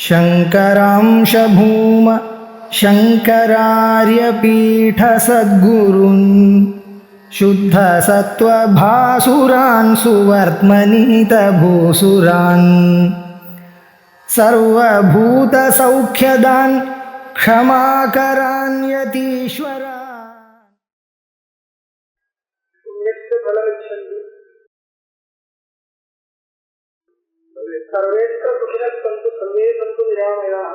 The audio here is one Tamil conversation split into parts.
शङ्करांश भूम शङ्करार्यपीठसद्गुरून् शुद्धसत्त्वभासुरान् सुवर्त्मनीतभूसुरान् सर्वभूतसौख्यदान् क्षमाकरान् यतीश्वरान्। सर्वेत्र सुखिनः सन्तु सर्वे सन्तु निरामयाः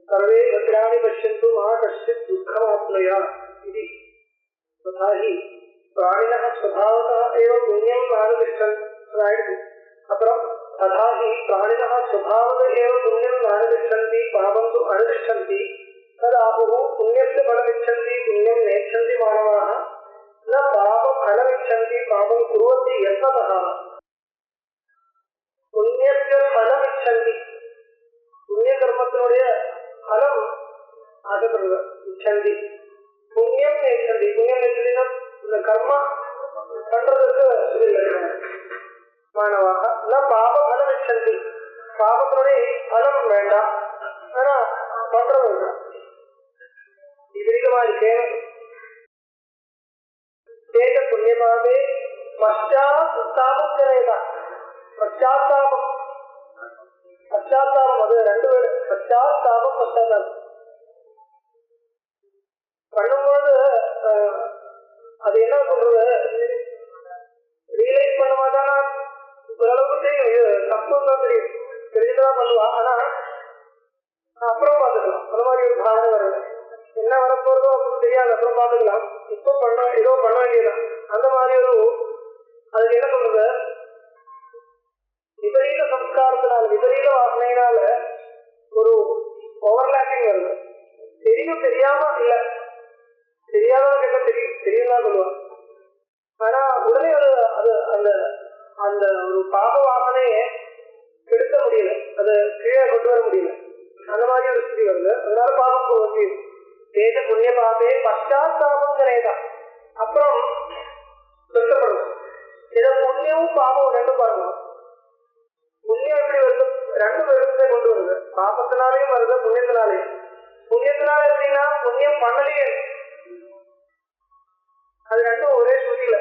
सर्वे भद्राणि पश्यन्तु मा कश्चित् दुःखमाप्नुयात् इति। तथा हि प्राणिनः स्वभावतः एव पुण्यं नानुतिष्ठन्ति अत्र तथा हि प्राणिनः स्वभावतः एव पुण्यं नानुतिष्ठन्ति पापं तु अनुतिष्ठन्ति तदाहुः पुण्यस्य फलमिच्छन्ति पुण्यं नेच्छन्ति मानवाः न पापफलमिच्छन्ति पापं कुर्वन्ति यत्नतः पुण्यस्य फलमिच्छन्ति पुण्यकर्मத்தினுடைய फलம் ஆசைப்படுறது இच्छन्ति புண்ணியம் நேச்சந்தி புண்ணியம் நேச்சந்தினா இந்த கர்மா பண்றதுக்கு இல்லை மாணவாக ந பாப பலம் இच्छन्ति பாபத்தினுடைய பலம் வேண்டாம் ஆனா பண்றது வேண்டாம் விபரீதமா இருக்கேன் தேக புண்ணியமாவே பశ్చాத்தாபம் கரேதா பశ్చాத்தாபம் அது ரெண்டு பேரு பశ్చాத்தாபம் பண்ணும்போது அது என்ன சொல்றது ரியலைஸ் பண்ண மாட்டானா ஓரளவுக்கு தெரியும் தப்பு தான் தெரியும் தெரிஞ்சுதான் பண்ணுவான் ஆனா அப்புறம் பார்த்துக்கலாம் அந்த மாதிரி ஒரு பாவனை வருது என்ன வரப்போறதோ அப்படின்னு தெரியாது அப்புறம் பார்த்துக்கலாம் இப்போ பண்ண ஏதோ பண்ண வேண்டியதுதான் அந்த மாதிரி ஒரு அதுக்கு என்ன சொல்றது விபரீத சம்ஸ்காரத்தினால விபரீத வாசனையினால ஒரு ஓவர்லாப்பிங் வருது தெரியும் தெரியாம இல்ல தெரியாதவங்க என்ன தெரியும் தான் சொல்லுவாங்க ஆனா உடனே அது அந்த அந்த ஒரு பாப வாசனையை கெடுக்க முடியல அதை கீழே கொண்டு வர முடியல அந்த மாதிரி ஒரு ஸ்திதி வருது அதனால பாபம் போகுது தேஜ புண்ணிய பாபே பశ్చాத்தாபம் கிடையாது அப்புறம் சொல்லப்படுது இதை புண்ணியமும் பாபம் ரெண்டும் பாருங்க புண்ணியம் எப்படி வருது ரெண்டு விருப்பத்தை கொண்டு வருது பாபத்தினாலேயும் வருது புண்ணியத்தினாலேயும் புண்ணியத்தினால எப்படின்னா புண்ணியம் பண்ணலையே அது ரெண்டும் ஒரே ஸ்ருதியில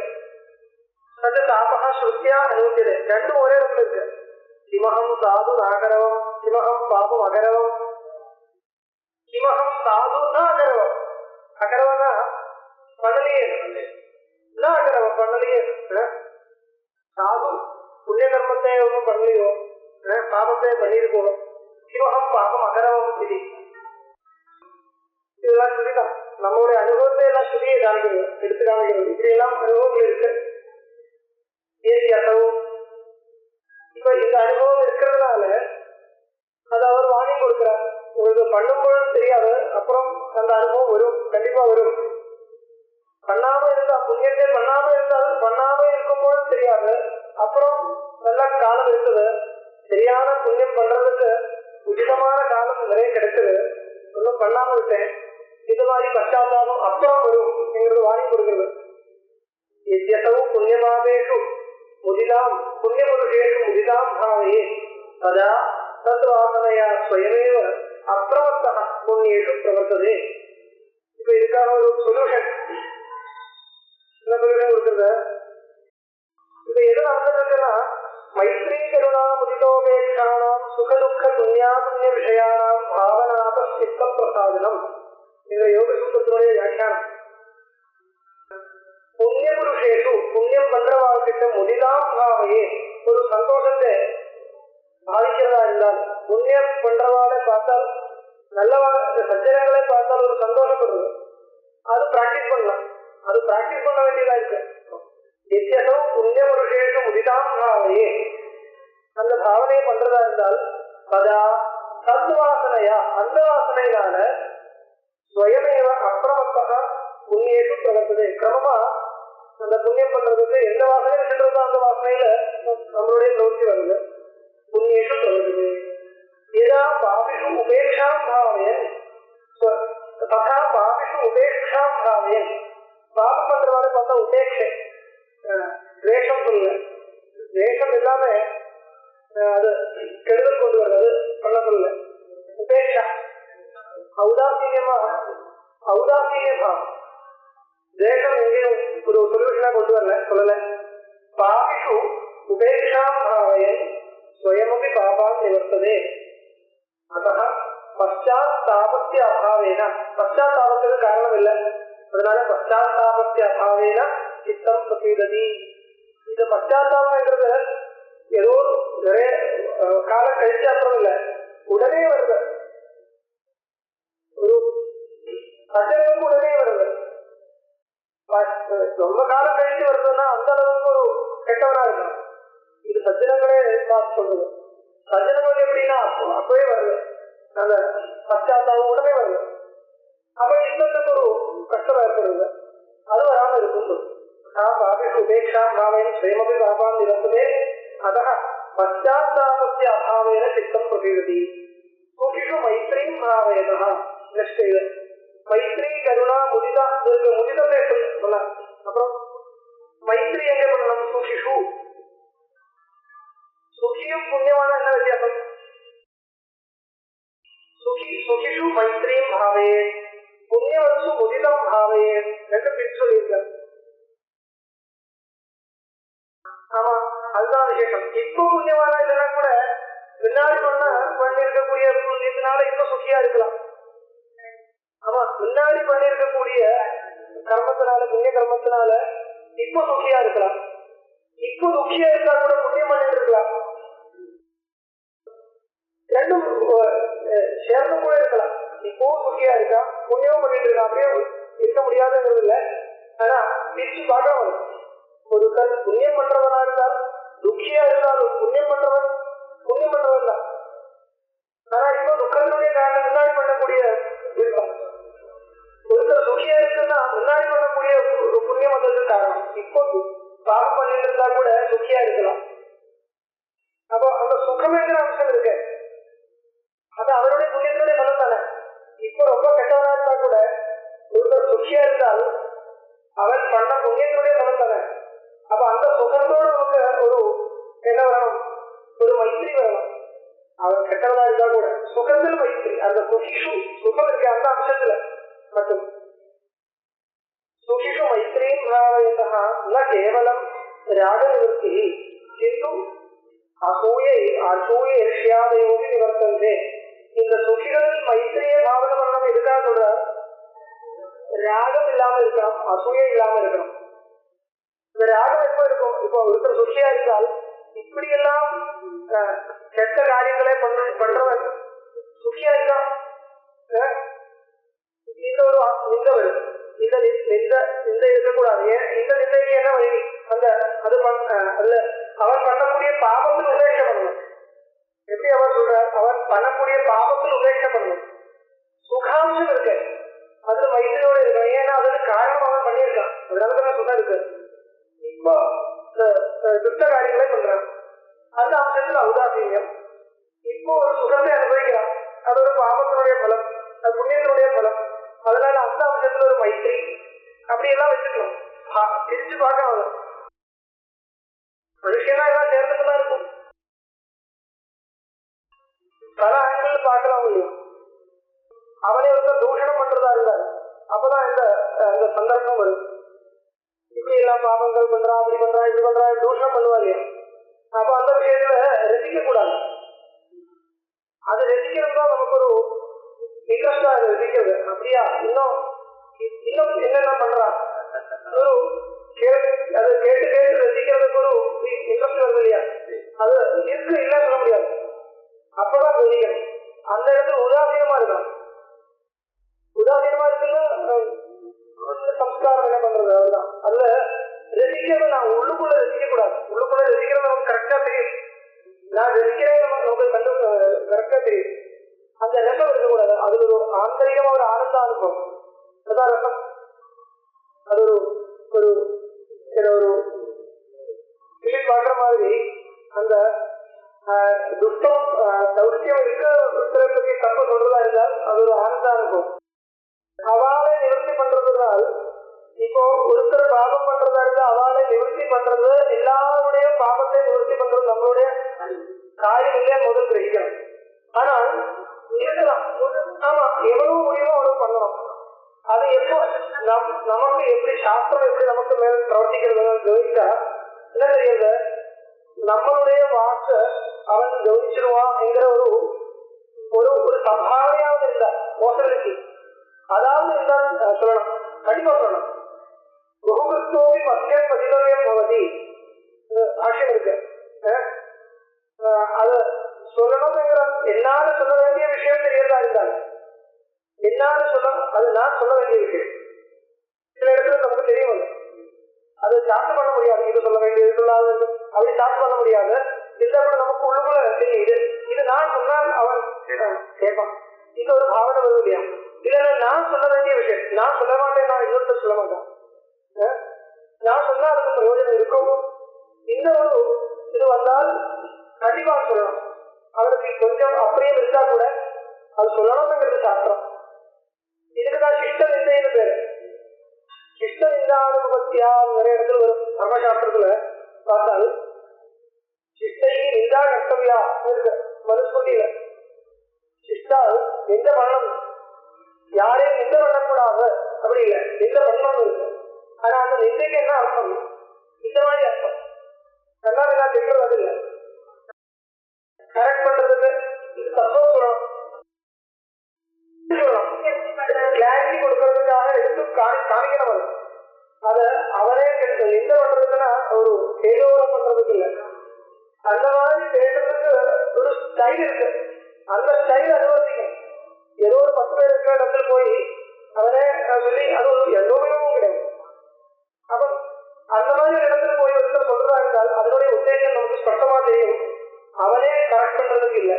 அது தாபகா ஸ்ருத்தியா அனுபவிச்சது ரெண்டும் ஒரே இடத்துல இருக்கு கிமகம் சாது நாகரவம் கிமகம் பாபம் அகரவம் கிமகம் சாதுன்னா அகரவம் அகரவம்னா பண்ணலையே அகரவம் பண்ணலையே சாது புண்ணிய கர்மத்தை ஒன்றும் பண்ணலையோ பாபத்தை பண்ணிருக்கோம் சிவகம் பாபம் அகரவம் ஸ்ருதி இதெல்லாம் ஸ்ருதிதான் நம்மளுடைய அனுபவத்தை எல்லாம் ஸ்ருதியை காமிக்கிறது எடுத்து காமிக்கிறது இப்படி எல்லாம் அனுபவங்கள் இருக்கு ஏசியாகவும் இப்ப இந்த அனுபவம் இருக்கிறதுனால அது அவர் வாங்கி கொடுக்கிறார் உங்களுக்கு பண்ணும்போது தெரியாது அப்புறம் அந்த அனுபவம் வரும் கண்டிப்பா வரும் பண்ணாம இருந்தா புண்ணியத்தை பண்ணாம இருந்தாலும் பண்ணாம இருக்கும்போது தெரியாது அப்புறம் நல்ல காலம் இருக்குது சரியான புண்ணியம் பண்றதுக்கு உச்சிதமான காலம் நிறைய கிடைச்சது ஒன்றும் பண்ணாம விட்டேன் இது மாதிரி பశ్చాத்தாபம் அப்புறம் வரும் எங்களுக்கு வாங்கி கொடுக்கிறது எத்தவும் புண்ணியபாவேஷு முதிதாம் புண்ணிய புருஷேஷு முதிதாம் பாவையே ததா தத்வாசனையா ஸ்வயமேவ அப்பிரவர்த்தக புண்ணியேஷு பிரவர்த்ததே. இப்ப இதுக்கான ஒரு சொல்யூஷன் என்ன சொல்யூஷன் கொடுக்குறது இப்ப எது நடந்துருக்குன்னா மைத்ரி கருணா முதிதோபேட்சானாம் சுகதுக்க புண்ணியாபுண்ணிய விஷயானாம் பாவநாத சித்த பிரசாதனம் இந்த யோக சூத்திரத்தினுடைய வியாக்கியானம். புண்ணிய புருஷேஷு புண்ணியம் பண்றவாழ்கிட்ட முதிதாம் பாவையே ஒரு சந்தோஷத்தை பாதிக்கிறதா இருந்தால் புண்ணியம் பண்றவாளை பார்த்தால் நல்லவா சஞ்சனங்களை பார்த்தால் ஒரு சந்தோஷப்படுறது அது பிராக்டிஸ் பண்ணலாம் அது பிராக்டிஸ் பண்ண வேண்டியதா இருக்கு. எத்தவும் புண்ணிய புருஷேஷு முதிதாம் பாவையே அந்த பாவனையை பண்றதா இருந்தால் பதா சத்வாசனையா அந்த வாசனையினால ஸ்வயமேவ அப்பிரமத்தக புண்ணியேஷு பிரவர்த்ததே. கிரமமா அந்த புண்ணியம் பண்றதுக்கு எந்த வாசனை சென்றதோ அந்த வாசனையில நம்மளுடைய பிரவൃத்தி வருது புண்ணியேஷு பிரவர்த்ததே. ஏதா பாபிஷு உபேட்சாம் பாவயன் ததா பாபிஷு உபேட்சாம் பாவயன் பாபம் பண்றவாறு பார்த்தா உபேட்சை துவேஷம் சொல்ல துவேஷம் இல்லாம அது கெடுதல் கொண்டு வர்றது பண்ண சொல்ல ஔதாசீன்யமா ஔதாசீன்யமா தேசம் எங்கேயும் ஒரு சொல்யூஷனா கொண்டு வரல சொல்லல. பாபிஷு உபேக்ஷாம் பாவயன் ஸ்வயமபி பாபான் நிவர்த்ததே. அத பச்சாத்தாபத்திய அபாவேன, பச்சாத்தாபத்துக்கு காரணம் இல்லை, அதனால பச்சாத்தாபத்திய அபாவேன சித்தம் பிரசீததி. இந்த பச்சாத்தாபம்ன்றது ஏதோ நிறைய காலம் கழிச்சு அப்புறம் இல்லை, உடனே வருது. ஒரு சஜனுக்கு உடனே வருது. ரொம்ப காலம் கழிச்சு வருதுன்னா அந்த அளவுக்கு ஒரு கெட்டவனா இருக்கணும். இது சஜனங்களே பார்த்து சொல்றது. சஜனங்கள் எப்படின்னா அப்பவே வருது, அந்த பச்சாத்தாபம் உடனே வருது. அப்ப சித்தத்துக்கு ஒரு கஷ்டம் ஏற்படுது, அது வராம இருக்கும். உபேட்சா பாவேன ஸ்வயமபி பாபான் நிவர்த்ததே. அத பச்சாத்தாபத்திய அபாவேன சித்தம் பிரசீததி. சுகிஷு மைத்ரீம் பாவேன. நெக்ஸ்ட் இது மைத்ரி கருணா முதிதா, முதிதத்தை சொன்ன அப்புறம் மைத்ரி எங்க பண்ணணும்? சுகிஷு. சுகியும் புண்ணியமான என்ன வித்தியாசம்? சுகிஷு மைத்ரீம் பாவே, புண்ணியவசு முதிதம் பாவே, ரெண்டு பிரிச்சு சொல்லியிருக்காரு. ஆமா, அதுதான் விசேஷம். இப்போ புண்ணியமான இல்லைன்னா கூட முன்னாடி பண்ணிருக்கக்கூடிய புண்ணியத்தினால இன்னும் சுகியா இருக்கலாம். ஆமா, முன்னாடி பண்ணிருக்கக்கூடிய கர்மத்தினால, புண்ணிய கர்மத்தினால இப்போ சுகியா இருக்கலாம். இப்போ துக்கியா இருக்கா கூட புண்ணியம் பண்ணிட்டு இருக்கலாம். ரெண்டும் சேர்ந்து கூட இருக்கலாம். இப்போ சுகியா இருக்கா, புண்ணியமும் பண்ணிட்டு இருக்கா, அப்படியே இருக்க முடியாதுங்கிறது இல்லை. ஆனா பிரிச்சு பார்க்கணும். ஒருத்தர் புண்ணியம் பண்றவனா இருந்தால் துக்கியா இருந்தாலும் புண்ணியம் பண்றவன் தான். ஆனா இப்போ துக்கத்தினுடைய காரணம் முன்னாடி பண்ணக்கூடிய விருப்பம். ஒருத்தர் சுகியா இருக்குன்னா முன்னாடி பண்ணக்கூடிய புண்ணியம் வந்ததுக்கு காரணம். இப்போ பாவம் பண்ணிட்டு இருந்தா கூட சுகியா இருக்கலாம். அப்போ அந்த சுகமேங்கிற அம்சம் இருக்கு, அது அவருடைய புண்ணியத்தினுடைய பலம் தானே. இப்போ ரொம்ப கெட்டவனா இருந்தா கூட ஒருத்தர் சுகியா இருந்தால் அவன் பண்ண புண்ணியத்தினுடைய பலம் தானே. அப்ப அந்த சுகத்தோட நமக்கு ஒரு என்ன வரணும்? ஒரு மைத்திரி வரணும். அவன் கெட்டவனா இருந்தா கூட சுகத்தில் மைத்திரி, அந்த சுகிஷு சுகம் இருக்கு அந்த அம்சத்துல மட்டும். சுகிஷு மைத்திரீம் பாவயதா ந கேவலம் ராக நிவர்த்தி கிந்து அசூயை ஈர்ஷ்யாதயோகி நிவர்த்தந்தே. இந்த சுகிகளில் மைத்திரியை பாவனை பண்ணணும். எதுக்காக சொல்ற? ராகம் இல்லாம இருக்கணும், அசூயை இல்லாம இருக்கணும். இந்த ராகம் எப்ப இருக்கும்? இப்போ ஒருத்தர் சுகியா இருந்தால் இப்படி எல்லாம் கெட்ட காரியங்களே பண்றவன் சுகியா இருக்கான். இந்த ஒரு நிந்த வரும், இந்த இருக்கக்கூடாது. இந்த நிந்தைக்கு என்ன வழி? அந்த அது அல்ல, அவன் பண்ணக்கூடிய பாவத்தில் உபேட்சை பண்ணணும். எப்படி அவர் சொல்றார்? அவன் பண்ணக்கூடிய பாவத்தில் உபேட்சை பண்ணணும். சுகாம்சம் இருக்கு, அது மைத்திரியோட இருக்கணும். ஏன்னா அதுக்கு காரணம் அவன் பண்ணியிருக்கான், அதனாலதான் சுகம் இருக்கு. இப்போ துஷ்ட காரியங்களே பண்றான், அந்த அம்சத்துல ஔதாசீன்யம். இப்போ ஒரு சுகத்தை அனுபவிக்கிறான், அது ஒரு பாபத்தினுடைய பலம், அது புண்ணியத்தினுடைய பலம். அதனால அந்த அம்சத்துல ஒரு மைத்திரி, அப்படியெல்லாம் வச்சுக்கணும். பிரிச்சு பார்க்கணும். மனுஷனா எல்லாம் சேர்ந்துட்டுதான் இருக்கும், பல ஆண்கள் பார்க்கலாம் முடியும். அவனை வந்து தூஷணம் பண்றதா இருந்தாரு அப்பதான் இந்த சந்தர்ப்பம் வரும். இப்படி எல்லாம் பாபங்கள் பண்றா, அப்படி பண்றா, இப்படி பண்றா, தூஷணம் பண்ணுவாங்க. அப்ப அந்த விஷயத்துல ரசிக்க கூடாது. அது ரசிக்கிறதா நமக்கு ஒரு இன்ட்ரெஸ்டா ரசிக்கிறது. அப்படியா இன்னும் என்னென்ன பண்றா, ஒரு அதை கேட்டு ரசிக்கிறதுக்கு ஒரு இன்ட்ரெஸ்ட் வருது இல்லையா? அது இருக்கு, இல்ல சொல்ல முடியாது. அப்பதான் ரசிக்கணும். அந்த இடத்துல உதாசீனமா இருக்கலாம். உதாசீனமா இருக்குன்னா சம்ஸ்காரம் என்ன பண்றது, அதுதான். அதுல ரசிக்கிறது நான் உள்ளுக்குள்ள ரசிக்க கூடாது. உள்ளுக்குள்ள ரசிக்கிறது நமக்கு கரெக்டா தெரியும். நான் ரசிக்கிறேன் நமக்கு கரெக்டா தெரியும். அந்த ரசம் இருக்கக்கூடாது. அது ஒரு ஆந்தரிகமா ஒரு ஆனந்த அனுபவம், அதான் ரசம். அது ஒரு பார்க்குற மாதிரி அந்த துஷ்டம் சௌக்கியம் இருக்கு. ஒருத்தரை பற்றி தப்பு சொல்றதா இருந்தால் அது ஒரு ஆனந்த அனுபவம். அவாளை நிவர்த்தி பண்றதுனால், இப்போ ஒருத்தர் பாபம் பண்றதா இருந்தா அவாளை நிவர்த்தி பண்றது, எல்லாருடைய பாபத்தை நிவர்த்தி பண்றது நம்மளுடைய காரியம் இல்லையா முதல் கிரகிக்கணும். ஆனால் இருக்கலாம், ஆமா எவ்வளவு நமக்கு எப்படி சாஸ்திரம் எப்படி நமக்கு மேல பிரவர்த்திக்கிறதுன்னு கவனிச்சா என்ன தெரியுது, நம்மளுடைய வாக்க அவன் கவனிச்சிருவான் என்கிற ஒரு ஒரு சம்பாவனையாவது இல்ல பாசிபிலிட்டி, அதாவது என்ன சொல்லணும், கண்டிப்பா சொல்லணும். குருகிருஷ்ணோவி மத்தியம் பதிலவியம் பவதி ஆட்சியம் இருக்கு. அது சொல்லணுங்கிற என்னால சொல்ல வேண்டிய விஷயம் தெரியறதா இருந்தாலும் என்னால சொல்ல அது நான் சொல்ல வேண்டிய விஷயம். சில இடத்துல நமக்கு தெரியும், அது சார்ட் பண்ண முடியாது, இது சொல்ல வேண்டியது சொல்லாது அப்படி சார்ட் பண்ண முடியாது. இருந்தாலும் நமக்கு உள்ளுக்குள்ள தெரியும், இது நான் சொன்னால் அவன் கேட்பான், இது ஒரு பாவனை வருது இல்லையா. இல்லைன்னா நான் சொல்ல வேண்டிய விஷயம் நான் சொல்ல மாட்டேன், நான் இன்னொருத்தர் சொல்ல மாட்டேன், நான் சொன்னா அதுக்கு பிரயோஜனம் இருக்கும். இந்த ஒரு இது வந்தால் கண்டிப்பா சொல்லணும். அவருக்கு கொஞ்சம் அப்படியே இருந்தா கூட அது சொல்லணும்ங்கிறது சாஸ்திரம். இதுக்குதான் சிஷ்ட நிந்தைன்னு பேரு. சிஷ்ட நிந்தானுபத்தியா நிறைய இடத்துல வரும் தர்மசாஸ்திரத்துல பார்த்தால் சிஷ்டைக்கு நிந்தா கர்த்தவியா இருக்கு மனுஸ்மதியில. சிஷ்டால் நிந்த பண்ணணும், யாரையும் நிந்த பண்ணக்கூடாது அப்படி இல்லை, நிந்த பண்ணணும் இருக்கு. ஆனா அந்த நிந்தைக்கு என்ன அர்த்தம், இந்த மாதிரி அர்த்தம். கண்ணாடி நான் திட்டுறது அது இல்லை, கரெக்ட் பண்றதுக்கு இது தத்துவம் சொல்லணும், கிளாரிட்டி கொடுக்கறதுக்காக எடுத்து காமிக்கணும். அத அவரே நிந்த பண்றதுன்னா ஒரு தேஜோரம் பண்றதுக்கு இல்லை, அந்த மாதிரி பேசுறதுக்கு ஒரு ஸ்டைல் இருக்கு. அந்த ஸ்டைல் அனுபவிக்கணும். ஏதோ ஒரு 10 பேர் இருக்கிற இடத்துல போய் அவரே சொல்லி அது ஒரு எந்த உபயோகமும் கிடையாது. அப்ப அந்த மாதிரி இடத்துல போய் ஒருத்தர் சொல்றதா இருந்தால் அதனுடைய உத்தேசம் நமக்கு ஸ்பஷ்டமா தெரியும். அவனே கரெக்ட் பண்றதுக்கு இல்லை,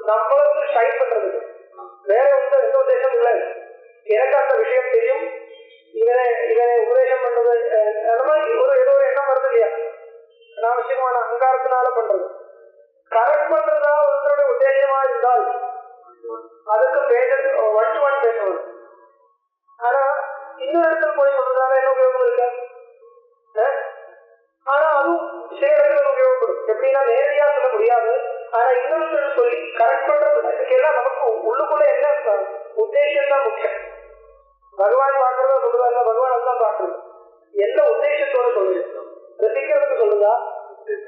நம்மளுக்கு ஷைன் பண்றதுக்கு, வேற எந்த உத்தேசம் இல்லை. எனக்கு அந்த விஷயம் தெரியும், இவனை உபதேசம் பண்றது அந்த மாதிரி ஏதோ ஒரு எண்ணம் வருது இல்லையா, அனாவசியமான அகங்காரத்தினால பண்றது. கரெக்ட் பண்றதா ஒருத்தருடைய உத்தேசமா இருந்தால் அதுக்கு பேச ஒன் டு ஒன் பேசணும். ஆனா இன்னொரு இடத்துல போய் சொல்றதால என்ன உபயோகம் இருக்கு, ஆனா அதுவும் சேரங்கள் உபயோகப்படும். எப்படின்னா நேரடியா சொல்ல முடியாது, ஆனா இன்னொரு சொல்லி கரெக்ட் பண்றதுக்கு எல்லாம் நமக்கு உள்ளுக்குள்ள என்ன உத்தேசம் தான் முக்கியம். பகவான் பார்க்கறத சொல்லுதா, பகவான் தான் பார்க்கறது, என்ன உத்தேசத்தோட சொல்லுது, ரசிக்கிறதுக்கு சொல்லுதா,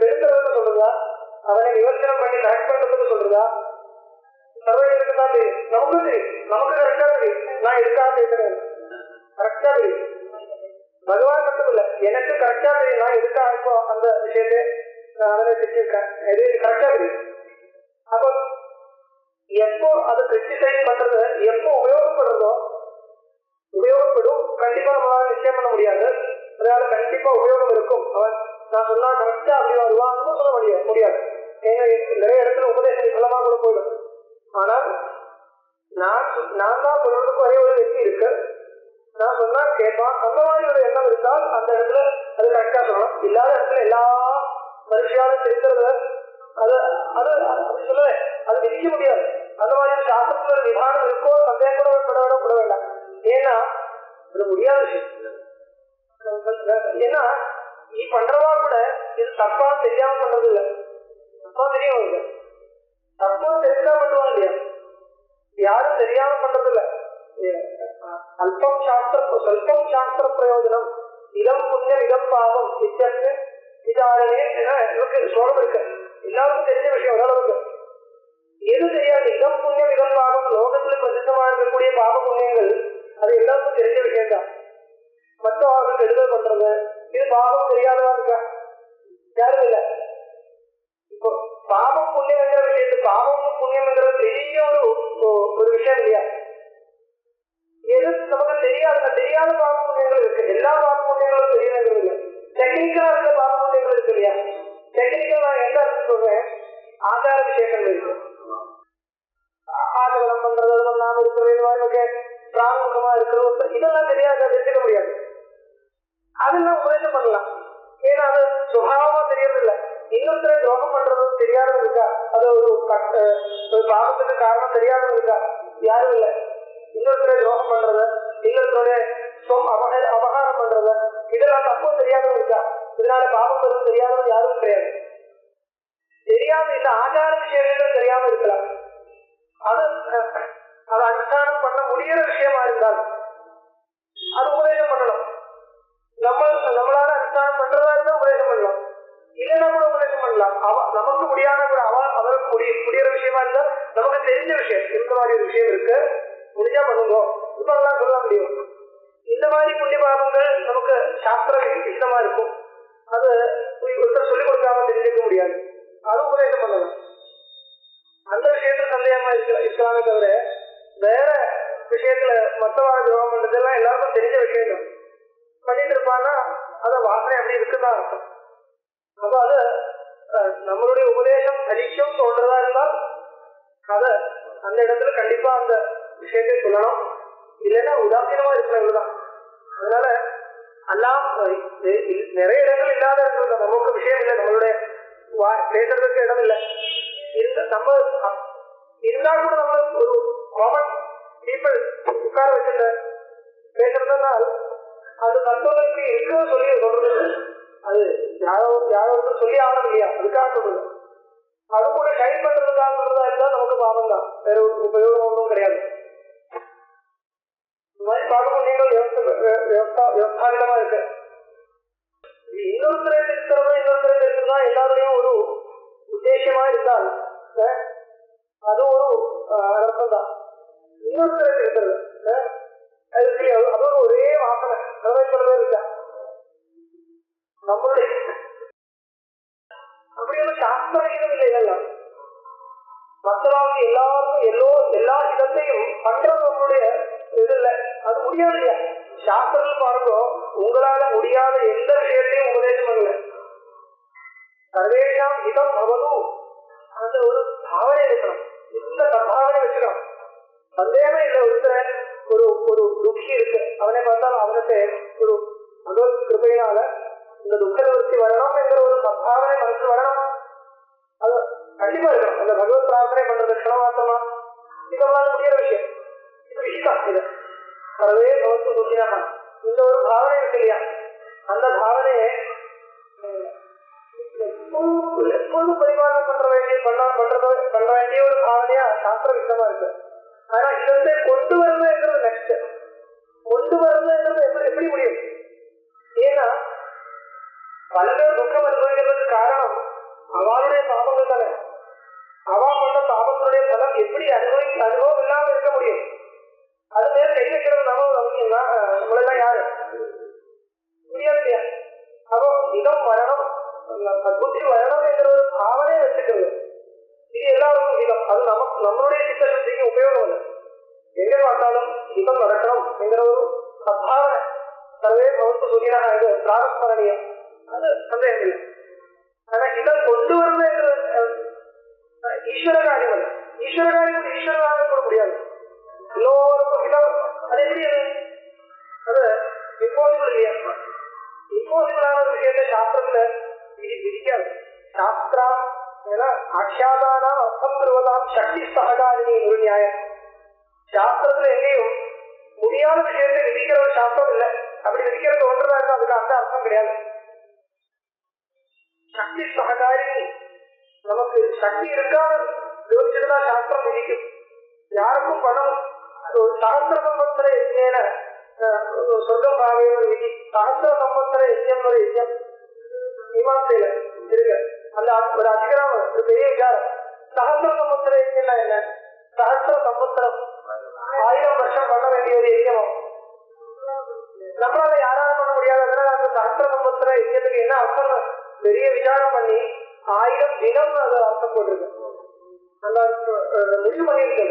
பெருக்கிறதுக்கு சொல்லுதா, அவனை விமர்சனம் பண்ணி கரெக்ட் பண்றதுக்கு சொல்றதா, சர்வர்களுக்கு தான் தெரியும், நமக்கும் தெரியும், நமக்கு கரெக்டா தெரியும் நான் எதுக்காக பேசுறேன், கரெக்டா தெரியும். பகவான் மட்டும் இல்ல, எனக்கு கரெக்டா தெரியும் நான் எதுக்காக இப்போ அந்த விஷயத்தை அதனை செஞ்சிருக்கேன், எது கரெக்டா தெரியும். அப்போ எப்போ அது கிரிட்டிசைஸ் பண்றது எப்போ உபயோகப்படுறதோ உபயோகப்படும், கண்டிப்பா நம்மளால நிச்சயம் பண்ண முடியாது, அதனால கண்டிப்பா உபயோகம் இருக்கும். அவன் நான் சொன்னா கரெக்டா அப்படி வருவான்னு சொல்ல முடியாது. ஏன்னா நிறைய இடத்துல உபதேசம் விபலமா கூட போயிடும். ஆனால் நான் தான் சொல்றதுக்கு ஒரே ஒரு வெற்றி இருக்கு, நான் சொன்னா கேட்பான், அந்த மாதிரி ஒரு எண்ணம் இருந்தால் அந்த இடத்துல அது கரெக்டா சொல்லணும். இல்லாத இடத்துல எல்லா மனுஷியாலும் தெரிகிறது அது அது அப்படி சொல்ல அது விதிக்க முடியாது. அந்த மாதிரி சாஸ்திரத்துல ஒரு விதானம் இருக்கோ சந்தேகம் கூட வேண்டாம். ஏன்னா அது முடியாத விஷயம். ஏன்னா நீ பண்றவா கூட இது தப்பா தெரியாம பண்றது இல்லை, தப்பா தெரியாம இல்லை, தப்பா தெரிஞ்சா பண்ணுவாங்க இல்லையா, யாரும் தெரியாம பண்றது இல்லை. அல்பம் சாஸ்திர சொல்பம் சாஸ்திர பிரயோஜனம் இதம் புண்ணியம் இதம் பாவம் இத்தியர்த்து விசாரணே எனக்கு ஸ்லோகம் இருக்கு. எல்லாருக்கும் தெரிஞ்ச விஷயம் ஓரளவுக்கு. எது தெரியாது, இதம் புண்ணியம் இதம் பாவம் லோகத்துல பிரசித்தமா இருக்கக்கூடிய பாவ புண்ணியங்கள் அது எல்லாருக்கும் தெரிஞ்ச விஷயம் தான். மற்றவர்களுக்கு கெடுதல் பண்றது இது பாவம் தெரியாதவா இருக்கா, யாரும் இல்லை. இப்போ பாவம் புண்ணியம் என்கிற விஷயத்து பாவமும் புண்ணியம் என்கிறது பெரிய ஒரு விஷயம் இல்லையா. எது நமக்கு தெரியாத பாவ புண்ணியங்கள் இருக்கு, எல்லா பாவ புண்ணியங்களும் தெரியணுங்கிறது இல்லை. டெக்னிக்கலா இருக்கிற பாவ புண்ணியங்கள் இருக்கு இல்லையா. டெக்னிக்கல் நான் என்ன சொல்றேன், ஆதார விஷயங்கள் இருக்கு, ஆகவனம் பண்றது, அது பண்ணாம இருக்கிறது, பிராமுகமா இருக்கிறது, இதெல்லாம் தெரியாது, தெரிஞ்சுக்க முடியாது. அதெல்லாம் உபதேசம் பண்ணலாம், ஏன்னா அது சுபாவமா தெரியறது இல்லை. இன்னொருத்தரை துரோகம் பண்றதும் தெரியாதவங்க இருக்கா, அது ஒரு பாவத்துக்கு காரணம் தெரியாதவங்க இருக்கா, யாரும் இல்லை. இன்னொருத்தரை துரோகம் பண்றது, இன்னொருத்தருடைய அபகாரம் பண்றது, இதெல்லாம் தப்பும் தெரியாதவங்க இருக்கா, இதனால பாவம் பண்றது தெரியாதவங்க யாரும் கிடையாது. தெரியாம இந்த ஆச்சார விஷயங்கள் தெரியாம இருக்கலாம், அதை அனுஷ்டானம் பண்ண முடியற விஷயமா இருந்தால் அது உபதேசம் பண்ணணும். நம்மளால அனுஷ்டானம் பண்றதா இருந்தா உபதேசம் பண்ணலாம், இல்லைன்னா கூட உபதேசம் பண்ணலாம். நமக்கு முடியாத கூட அவருக்கு முடியற விஷயமா இருந்தா, நமக்கு தெரிஞ்ச விஷயம் இந்த மாதிரி ஒரு விஷயம் இருக்கு, முடிஞ்சா பண்ணுங்க இப்ப அதெல்லாம் சொல்ல முடியும். இந்த மாதிரி புண்ணிய பாவங்கள் நமக்கு சாஸ்திர இஷ்டமா இருக்கும், அது ஒருத்தர் சொல்லிக் கொடுக்காம தெரிஞ்சுக்க முடியாது, அது உபதேசம் பண்ணலாம். அந்த விஷயத்துல சந்தேகமா இருக்கலாமே தவிர வேற விஷயத்துல மத்தவாத துரோகம் பண்றதெல்லாம் எல்லாருக்கும் தெரிஞ்ச விஷயம் தான். பண்ணிட்டு இருப்பான்னா அத வாசனை அப்படி இருக்குதான் இருக்கும். அப்ப அது நம்மளுடைய உபதேசம் அதிகம் தோன்றதா இருந்தால் அத அந்த இடத்துல கண்டிப்பா அந்த விஷயத்தை சொல்லணும், இல்லைன்னா உதாசீனமா இருக்கிறவங்கதான். அதனால எல்லாம் நிறைய இடங்கள் இல்லாத இடங்கள் நமக்கு விஷயம் இல்லை, நம்மளுடைய பேசுறதுக்கு இடம் இல்லை. நம்ம இருந்தா கூட நம்ம ஒரு காமன் பீப்புள் உட்கார வச்சுட்ட பேசுறதுனால் அது தத்துவத்தை இருக்க சொல்லி சொல்றது, அது யாரோ சொல்லி ஆகணும் இல்லையா, அதுக்காக சொல்றது. அது கூட ஷைன் பண்றதுக்காக சொல்றதா இருந்தா நமக்கு பாவம் தான், வேற ஒரு உபயோகம் ஒன்றும் கிடையாது. இந்த மாதிரி பார்க்கும்போது நீங்கள் விவசாயிடமா இருக்கு. இன்னொருத்தரை இருக்கிறதோ இன்னொருத்தரை இருக்கிறதா எல்லாருடையும் ஒரு உத்தேசமா இருந்தால் அது ஒரு அர்த்தம் தான். இன்னொருத்தரை இருக்கிறது அதோட ஒரே வாசனை நிறைவேற்றவே இருக்கா நம்மளுடைய அப்படி ஒரு சாஸ்திரம் இல்லை. இதெல்லாம் மற்றவாங்க எல்லாருக்கும் எல்லா இடத்தையும் பண்றது நம்மளுடைய இது இல்லை, அது முடியாது இல்லையா. சாஸ்திரம் பாருங்க, உங்களால முடியாத எந்த விஷயத்தையும் உபதேசம் பண்ணல. சர்வேஷாம் இதம் பவது, அந்த ஒரு பாவனை இருக்கணும், இந்த பாவனை வச்சுக்கணும். சந்தேகமே இல்லை. ஒரு துக்கி இருக்கு, அவனை பார்த்தால் அவனுக்கு ஒரு பகவத் கிருபையினால இந்த துக்க நிவர்த்தி வரணும் என்கிற ஒரு சம்பாவனை மனசு வரணும், அது கண்டிப்பா இருக்கணும். அந்த பகவத் பிரார்த்தனை பண்றது க்ஷணமாத்தமா இதெல்லாம் முடியாத விஷயம். இது விஷயம் இது சர்வே பகவத்து துக்கினாக இந்த ஒரு பாவனை இருக்கு இல்லையா, அந்த பாவனையை எப்போதும் பரிமாணம் பண்ற வேண்டிய ஒரு பாவனையா சாஸ்திர விஷயமா இருக்கு. ஆனா இதை கொண்டு வருதுங்கிறது நெக்ஸ்ட். கொண்டு வருதுங்கிறது எப்படி முடியும்? ஏன்னா பல பேர் துக்கம் அனுபவிக்கிறதுக்கு காரணம் அவளுடைய பாபங்கள் தானே. அவா பண்ண பாபங்களுடைய பலம் எப்படி அனுபவம் இல்லாம இருக்க முடியும்? அது மேல கை வைக்கிறது நம்மளெல்லாம் யாரு முடியாது இல்லையா. அப்போ இதம் வரணும், புத்தி வரணும் என்கிற ஒரு பாவனையை வச்சுக்கிறது, இது எல்லாருக்கும் இதம். அது நம்மளுடைய சித்த சுத்திக்கு உபயோகம் இல்லை. எங்க பார்த்தாலும் இதம் நடக்கணும் என்கிற ஒரு சத்பாவனை சர்வே பகவத்து சூரியனாக இது பிராரஸ்மரணியம், அது சந்தேகம் இல்லை. ஆனா இதை கொண்டு வருது ஈஸ்வர காரியம் அல்ல. ஈஸ்வர காரியம் ஈஸ்வரனாக கூட முடியாது. எல்லோருக்கும் இடம் அது எப்படி அது இம்போசிபிள் இல்லையா. இம்போசிபிளான ஒரு விஷயத்தை சாஸ்திரத்துல விதிக்காது. சாஸ்திரா ஆட்சியாதான அர்த்தம் பெறுவதாம் சக்தி சககாரினி ஒரு நியாயம். சாஸ்திரத்துல எங்கேயும் முடியாத விஷயத்தை விதிக்கிற ஒரு சாஸ்திரம் இல்லை. அப்படி விதிக்கிறது ஒன்றுதான் இருக்கு, அதுக்கு அந்த அர்த்தம் கிடையாது. சக்தி சககாரினி, நமக்கு சக்தி இருக்காது யோசிச்சுட்டுதான் சாஸ்திரம் விதிக்கும். யாருக்கும் பணம் ஒரு சகசிர சம்பத்திர யஜ்ஞேன சொர்க்கம் பாவே ஒரு விதி. சகசிர சம்பத்திர யஜ்ஞம் ஒரு யஜ்ஞம் மீமாசையில இருக்கு. அந்த ஒரு அதிகாரம் ஒரு பெரிய விசாரம். சகசிர சம்பத்திர யஜ்ஞம்னா என்ன? சகசிர சம்பத்திரம் 1000 வருஷம் பண்ண வேண்டிய ஒரு யஜ்ஞம். நம்மளால யாராலும் பண்ண முடியாது. அதனால அந்த சகசிர சம்பத்திர யஜ்ஞத்துக்கு என்ன அர்த்தம் பெரிய விசாரம் பண்ணி 1000 தினம் அது அர்த்தம் போட்டிருக்கு. அந்த முடிவு பண்ணிருக்கு.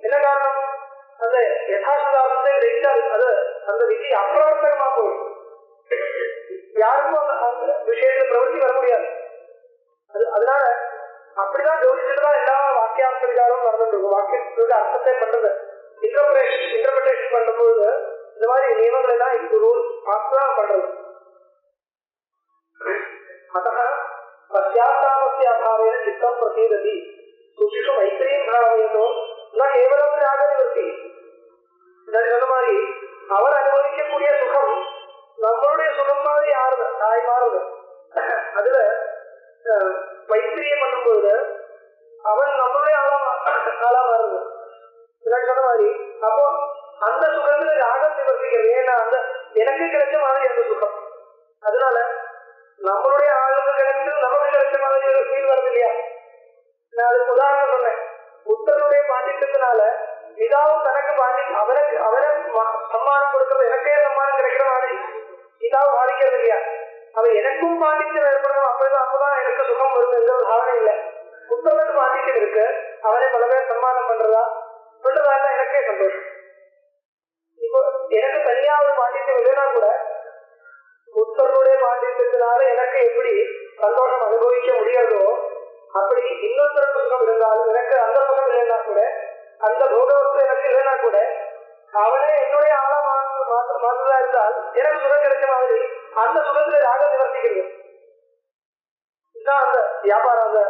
என்ன காரணம்? அந்த யதார்த்தத்தை வைத்தால் அது அந்த விதி அப்பிரவர்த்தகமா போகும். யாருக்கும் அந்த விஷயத்துல பிரவர்த்தி வர முடியாது. அதனால அப்படிதான் ஜோதிச்சுட்டுதான் எல்லா வாக்கியார்த்த விசாரமும் நடந்துட்டு இருக்கும். வாக்கியத்துக்கு அர்த்தத்தை பண்றது இன்டர்பிரேஷன் பண்ற போது இந்த மாதிரி நியமங்களை தான் இது ரூல் பார்த்துதான் பண்றது. பசியாத்தாமத்திய அபாவேன சித்தம் பிரசீததி சுஷிஷு மைத்திரியும் பாவயதோ நான் கேவலம் நிவர்த்தி. சொன்ன மாதிரி அவர் அனுபவிக்கக்கூடிய சுகம் நம்மளுடைய சுகம் மாதிரி யாருது தாய் மாறுது. அதுல மைத்திரியை பண்ணும்போது அவன் நம்மளுடைய ஆளா மாறுது. சொன்ன மாதிரி அப்போ அந்த சுகத்துல ராகம் நிவர்த்திக்கிறது. ஏன்னா அந்த எனக்கு கிடைச்ச மாதிரி அந்த சுகம். அதனால நம்மளுடைய ஆளுக்கு கிடைச்சது நமக்கு கிடைச்ச மாதிரி ஒரு ஃபீல் வருது இல்லையா? நான் அதுக்கு உதாரணம் சொன்னேன். புத்தருடைய பாண்டித்தத்தினால பிதாவும் தனக்கு அவரை சம்மானம் கொடுக்கறது, எனக்கே சம்மானம் கிடைக்கிற மாதிரி பிதாவும் பாதிக்கிறது இல்லையா? அவன் எனக்கும் பாண்டித்யம் ஏற்படணும், அப்பதான் எனக்கு சுகம் வருது என்ற ஒரு பாவனை இல்லை. புத்தருக்கு பாண்டித்யம் இருக்கு, அவரை பல பேர் சம்மானம் பண்றதா எனக்கே சந்தோஷம். இப்போ எனக்கு தனியா ஒரு பாண்டித்யம் இல்லைன்னா கூட புத்தருடைய பாண்டித்யத்தினால எனக்கு எப்படி சந்தோஷம் அனுபவிக்க முடியாதோ அப்படி இன்னொருத்தருக்கு சுகம் இருந்தாலும் எனக்கு அந்த சுகம் இல்லைன்னா கூட, அந்த போகவஸ்து எனக்கு இல்லைன்னா கூட, அவனே என்னுடைய ஆளா மாற்றதா இருந்தால் எனக்கு சுகம் கிடைச்ச மாதிரி அந்த சுகத்துல ராகம் நிவர்த்திக்கிறது. இதுதான் அந்த வியாபாரம், அந்த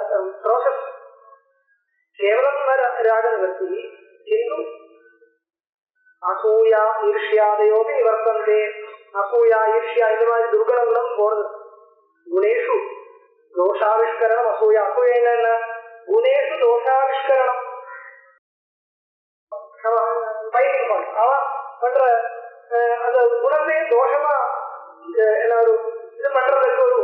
ப்ராசஸ். கேவலம் ராக நிவர்த்தி இன்னும் அசூயா ஈர்ஷ்யாதையோடு நிவர்த்தந்தே. அசூயா ஈர்ஷ்யா இந்த மாதிரி துர்குணங்களும் போறது. குணேஷு தோஷாவிஷ்கரணம் அசூயா. அசூயா என்ன? குணேஷு தோஷாவிஷ்கரணம். அவன் பண்ற அந்த குணத்தை தோஷமா என்ன ஒரு இது பண்றதுக்கு ஒரு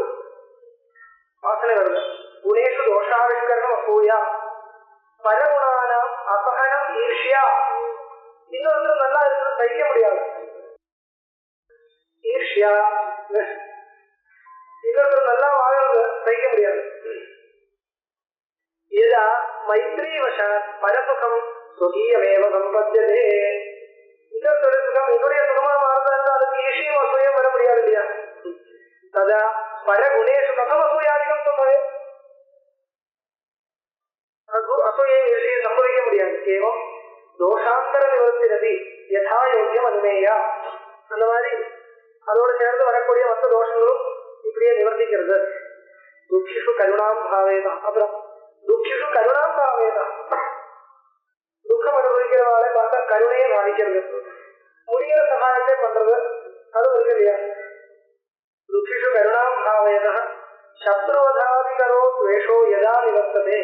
வாசனை வருது. குணேஷு தோஷாவிஷ்கரணம் அசூயா. பரகுணானாம் அபகனம் ஈர்ஷ்யா. இன்னொன்று நல்லா இருக்கு, சகிக்க முடியாது ஈர்ஷ்யா. இன்னொன்று நல்லா வாழ்றது சகிக்க முடியாது. இதா மைத்ரி வச பரசுகம் சுகீயமேவ சம்பத்தியதே. இன்னொரு சுகம் என்னுடைய சுகமா மாறதா இருந்தா அதுக்கு ஈர்ஷ்யம் அசூயம் வர முடியாது இல்லையா? ததா பரகுணேஷு கதம் அசூயாதிகம் சொன்னது. அசூயை ஈர்ஷ்யம் சம்பவிக்க முடியாது. ஏவம் தோஷாந்தர நிவர்த்தி யதா யோக்கியம் அனுமேயா. அந்த மாதிரி அதோடு சேர்ந்து வரக்கூடிய மற்ற தோஷங்களும் இப்படியே நிவர்த்திக்கிறது. துக்கிஷு கருணாம் பாவேதா. அப்புறம் துக்கிஷு கருணாம் பாவேதா, துக்கம் அனுபவிக்கிறவாளை பார்த்தா கருணையை பாதிக்கிறது, முடிகிற சகாயத்தை பண்றது, அது இருக்கு இல்லையா? துக்கிஷு கருணாம் பாவேதா சத்ருவதாதிகரோ துவேஷோ யதா நிவர்த்ததே.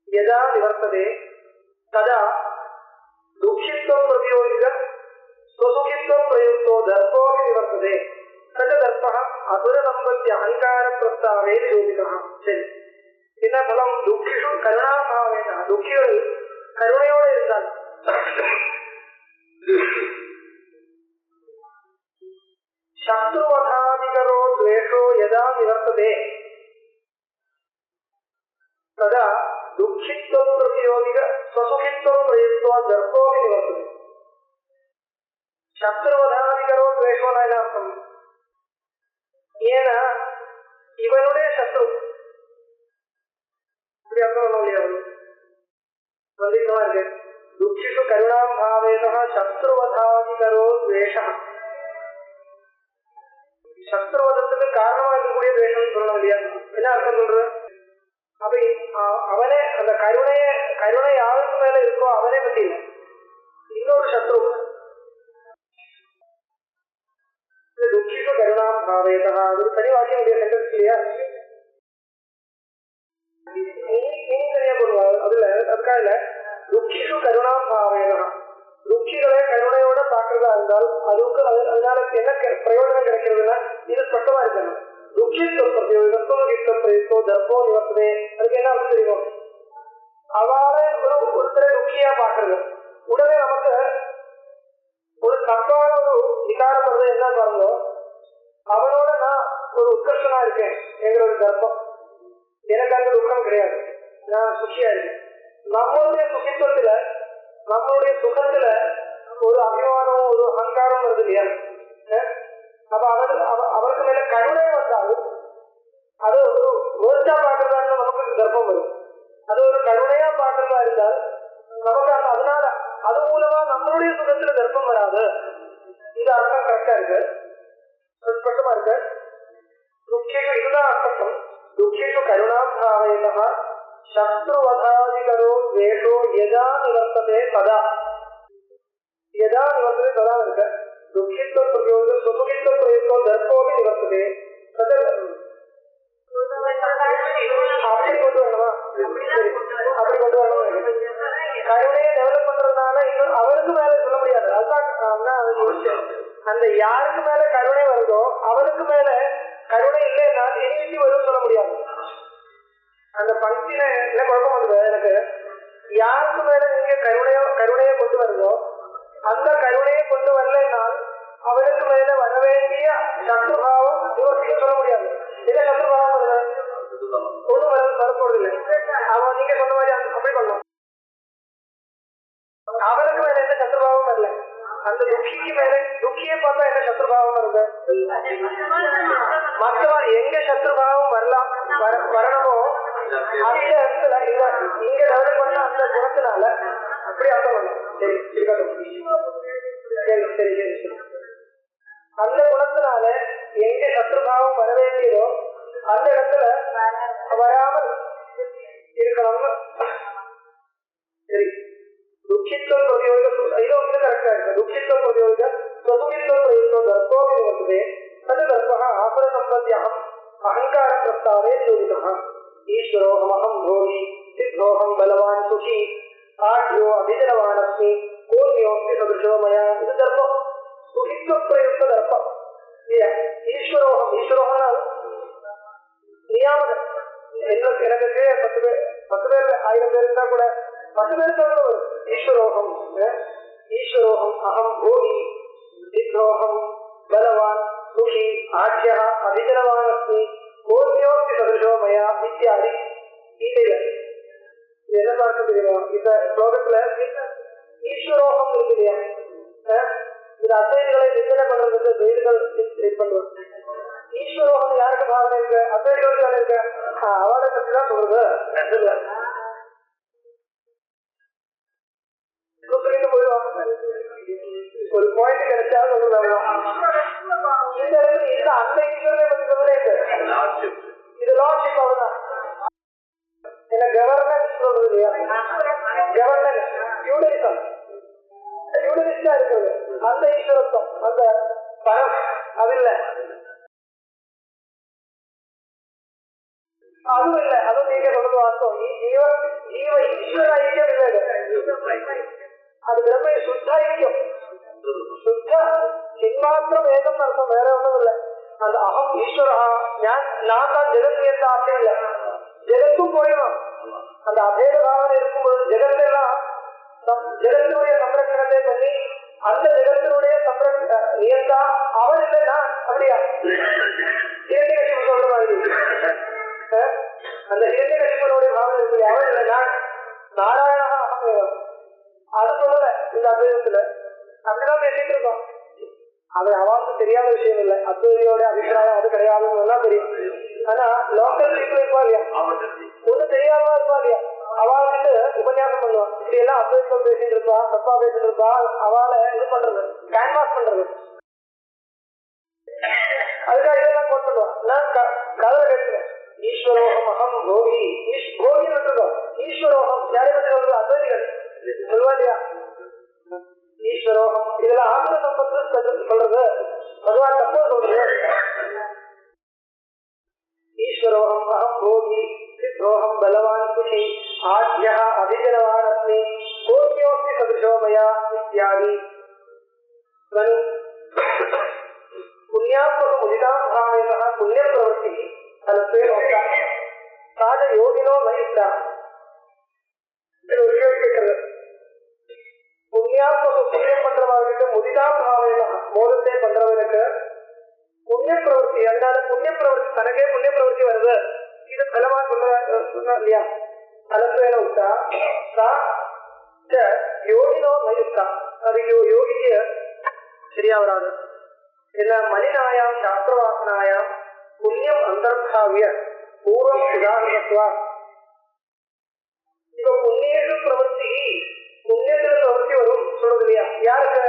யதா நிவர்த்ததே ததா துக்கித்வம் பிரதியோகிக ஸ்வசுகித்வம் பிரயுக்தோ தர்ப்போபி நிவர்த்ததே. சக தர்ப்பः அசுர சம்பத்தி அகங்கார பிரஸ்தாவே நிரூபிதः. சரி, என்ன பலம்? துக்கிஷு கருணாபாவேன. துக்கிகள் கருணையோடு இருந்தால் சத்ருவதாதிகரோ துவேஷோ யதா நிவர்த்ததே ததா துக்கித்வம் பிரதியோகிக ஸ்வசுகித்வம் பிரயுக்தோ தர்ப்போபி நிவர்த்ததே. சத்ருவதாதிகரோ துவேஷோனா என்ன அர்த்தம்? ஏன்னா இவனுடைய சத்ரு இப்படி அர்த்தம் பண்ண முடியாது. சந்தேகமா இருக்கு. துக்கிஷு கருணாம் பாவேதா சத்ருவதாதிகரோ துவேஷா. சத்ருவதத்துக்கு காரணமா இருக்கக்கூடிய துவேஷம் சொல்லணும் இல்லையா? என்ன அர்த்தம் சொல்ற? அப்ப அவனே அந்த கருணை யாருக்கு மேல இருக்கோ அவனே பத்தி இல்லை, இன்னொரு சத்ரு. துக்கிஷு கருணாம் பாவேதா அது தனி வாக்கியம் இல்லையா? சென்டென்ஸ் இல்லையா? தனியா போடுவாங்க. அதுல அதுக்காக துக்கிஷு கருணாம் பாவேதா, துக்கிகளை கருணையோட பாக்குறதா இருந்தால் அதுக்கு அதனால என்ன பிரயோஜனம் கிடைக்கிறதுனா இது ஸ்பஷ்டமா இருக்கணும். துக்கித்தம் பிரயோஜனம் தர்ப்போ நிவர்த்ததே. அதுக்கு என்ன அர்த்தம் தெரியும்? அவளை ஒருத்தரை துக்கியா பாக்குறது, உடனே நமக்கு ஒரு தப்பான ஒரு விசாரம் வருது. என்ன பாருங்க, அவனோட நான் ஒரு உத்கர்ஷனா இருக்கேன் என்கிற ஒரு தர்ப்பம். எனக்கு அந்த துக்கம் கிடையாது, நான் சுகியா இருக்கேன். நம்மளுடைய சுகித்துவத்துல நம்மளுடைய சுகத்துல ஒரு அபிமானம் ஒரு அகங்காரம் வருது இல்லையா? அப்ப அவருக்கு மேல கருணை வந்தாலும் அது ஒரு ரோஜா பாக்குறதா இருந்தால் நமக்கு தர்ப்பம் வரும். அது ஒரு கருணையா பாக்குறதா இருந்தால் நமக்கு அதனால அது மூலமா நம்மளுடைய சுகத்துல தர்ப்பம் வராது. இந்த அர்த்தம் கரெக்டா இருக்கு, ஸ்பஷ்டமா இருக்கு. துக்கிஷு இதுதான் அர்த்தம். துக்கிஷு கருணாபாவேதா சத்ருவதாதிகரோ துவேஷோ யதா நிவர்த்ததே ததா. யதா நிவர்த்ததே ததா இருக்கு. துக்கித்வ பிரயோக சுகித்வ பிரயோகோ தர்ப்போபி நிவர்த்ததே. அப்படி கொண்டு வரணுமா? சரி, அப்படி கொண்டு வரணும். கருணையை டெவலப் பண்றதுனால இன்னும் அவருக்கு மேல சொல்ல அந்த யாருக்கு மேல கருணை வருதோ அவனுக்கு மேல கருணை இல்லைன்னா இனி வரும்னு சொல்ல முடியாது. அந்த பங்கில என்ன குழப்பம் வந்தது எனக்கு, யாருக்கு மேல நீங்க கருணையை கொண்டு வருதோ அந்த கருணையை கொண்டு வரலைன்னால் அவனுக்கு மேல வர வேண்டிய சத்ருபாவம் இவருக்கு சொல்ல முடியாது. என்ன சத்ருபாவம் வருது? ஒன்றும் வரப்போறதில்லை. அவன் நீங்க சொன்ன மாதிரி அப்படி பண்ணணும். அவனுக்கு மேல என்ன சத்ருபாவம் வரல, அந்த துக்கிக்கு மேல துக்கியை பார்த்தா என்ன சத்ருபாவம் வருது? மற்றவன் எங்க சத்ருபாவம் வரலாம் வரணுமோ அந்த இடத்துல இங்க டெவலப் பண்ண அந்த குணத்தினால அப்படி அர்த்தம் பண்ணும். சரி சரி சரி சரி சரி அந்த குணத்தினால எங்க சத்ருபாவம் வர வேண்டியதோ அந்த இடத்துல வராமல் இருக்கணும்னு. சரி, துக்கித்தம் பிரதியோக இது வந்து கரெக்டா இருக்கு. துக்கித்தம் பிரதியோக சுகித்தம் பிரயுக்தம் தர்ப்போபி நிவர்த்ததே தது தர்ப்பः ஆபர சம்பத்யாம் அகங்கார பிரஸ்தாவே சோதிதः ஈஸ்வரோஹமஹம் போகி சித்தோஹம் பலவான் சுகி ஆட்யோ அபிஜனவான் அஸ்மி கோன்யோஸ்மி சதுஷோ மயா. இது தர்ப்பம், சுகித்வ பிரயுக்த தர்ப்பம். ஈஸ்வரோகம், ஈஸ்வரோகனால் நியாமகம். எனக்கு 10 பேர் 1000 பேர் இருந்தா கூட 10 பேருக்கு வரும். ஈஸ்வரோகம் ஈஸ்வரோகம் அகம் போகி சித்தோகம் பலவான் சுகி ஆட்யா அபிஜனவான் அஸ்மி கோன்யோஸ்மி சதுஷோ மயா இத்தியாதி. கீதையில இது என்ன பார்க்க தெரியுமா, இந்த ஸ்லோகத்துல ஈஸ்வரோகம் இருக்கு இல்லையா, இது அத்வைதிகளை நிந்தனை பண்றதுக்கு துவைதிகள் இது பண்றது. ஈஸ்வரோகம் யாருக்கு பாவனை இருக்கு? அத்வைதிகளுக்கு தானே இருக்கு. அவளை பத்தி தான் சொல்றது. ஒரு பாயிண்ட் கிடைச்சா சொல்றது. இந்த இடத்துல இந்த அந்த ஈஸ்வரனை பத்தி சொல்றேன். இது லார்ட்ஷிப் அவ்வளவுதான். என்ன கவர்னன்ஸ் சொல்றது இல்லையா, கவர்னன்ஸ் ஃபியூடலிசம் ஃபியூடலிஸ்டா இருக்கிறது. அந்த ஈஸ்வரத்துவம் அந்த பரம் அது இல்ல, அதுவும் இல்ல. அதுவும் நீங்க சொல்றது வாஸ்தவம். ஜீவ ஈஸ்வர ஐக்கியம் இல்லை, அது பிரம்ம சுத்த ஐக்கியம். சுத்த சின்மாத்திரம் ஏகம் அர்த்தம், வேற ஒன்றும் இல்லை. அந்த அகம் ஈஸ்வரா நான் தான் ஜெகத் எந்த ஆசை இல்லை. ஜெகத்தும் போயிடும். அந்த அபேத பாவனை இருக்கும்போது ஜெகத்தெல்லாம் ஜெகத்தினுடைய சம்ரட்சணத்தை பண்ணி அந்த ஜெகத்தினுடைய நியந்தா அவன் இல்லை நான். அப்படியா ஹிரண்யகசிபு சொல்ற மாதிரி அந்த ஹிரண்யகசிபனுடைய பாவனை இருக்கு. அவன் இல்லை நான் நாராயணா அகம். அது சொல்லல இந்த அத்வைதத்துல. அப்படிதான் பேசிட்டு இருக்கோம். அது அவனுக்கு தெரியாத விஷயம் இல்லை. அத்வைதியோட அபிப்பிராயம் அது கிடையாதுன்னு தெரியும். ஆனா லோக்கல் பீப்புள் இருப்பா இல்லையா, ஒண்ணு தெரியாம இருப்பா இல்லையா, அவள் வந்து உபன்யாசம் பண்ணுவான். இப்படி எல்லாம் அத்வைதம் பேசிட்டு இருப்பா, தப்பா பேசிட்டு இருப்பா. அவளை இது பண்றது, கேன்வாஸ் பண்றது. அதுக்காக இதெல்லாம் கோட் பண்ணுவான். நான் கதவை கேட்கிறேன். ஈஸ்வரோகம் அகம் போகி போகின்னு இருக்கோம். ஈஸ்வரோகம் யாரை பத்தி சொல்றது? அத்வைதிகள் சொல்லுவா இல்லையா, ஈஸ்வரோகம். இதெல்லாம் ஆத்ம சம்பத்து சொல்றது, பகவான் தப்போ சொல்றது. ஈஸ்வரோகம் அகம் போகி சித்தோகம் பலவான் சுகி ஆத்யா அபிஜனவான் அஸ்மி கோன்யோஸ்மி சதுஷோ மயா இத்யாதி. புண்ணியாத்மக முதிதாம் பாவேன புண்ணிய பிரவೃತ್ತಿ தனப்பே நோக்கா சாத யோகினோ மயித்தா. ஒரு கேள்வி கேட்கிறது. புண்ணியாத்மக புண்ணியம் பண்றவர்களுக்கு முதிதாம் பாவேன மோதத்தை பண்றவனுக்கு புண்ணிய பிரவೃತ್ತಿ, அதனால புண்ணிய பிரவೃತ್ತಿ தனக்கே புண்ணிய பிரவೃತ್ತಿ வருது. இது பலவா சொன்னா இல்லையா, தனப்பேன விட்டா யோகினோ மயித்தா. அது யோகிக்கு சரியா வராது. இல்ல மலினாயாம் சாஸ்திரவாசனாயாம் புண்ணியம் அந்தர்பாவிய பூர்வம் உதாரணத்துவா. இப்ப புண்ணியது பிரவೃತ್ತಿ, புண்ணியத்துல பிரவೃತ್ತಿ வரும் சொல்றது இல்லையா, யாருக்கு?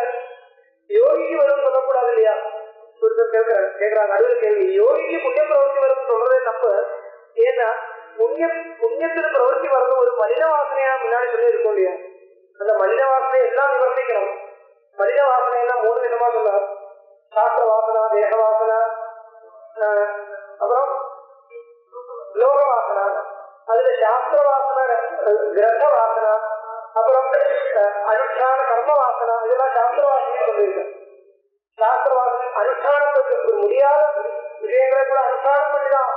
யோகிக்கு வரும் சொல்லக்கூடாது இல்லையா. கேட்கிறாங்க அடுத்த கேள்வி. யோகிக்கு புண்ணிய பிரவೃತ್ತಿ வரும் சொல்றதே தப்பு. ஏன்னா புண்ணியத்துல பிரவೃತ್ತಿ வரது ஒரு மனித வாசனையா முன்னாடி சொல்லி இருக்கும் இல்லையா. அந்த மனித வாசனை எல்லாம் நிவர்த்திக்கணும். மனித வாசனை எல்லாம் 3 விதமா சொன்னார். சாஸ்திர வாசனா, தேக வாசனா, அப்புறம் லோக வாசனா. அதுல சாஸ்திர வாசனா, கிரந்த வாசனா, அப்புறம் அனுஷ்டான கர்ம வாசனா, இதெல்லாம் சாஸ்திர வாசனை சொல்லியிருக்கேன். சாஸ்திர வாசனை அனுஷ்டானத்துக்கு ஒரு முடியாத விஷயங்களை கூட அனுஷ்டானம் பண்ணிதான்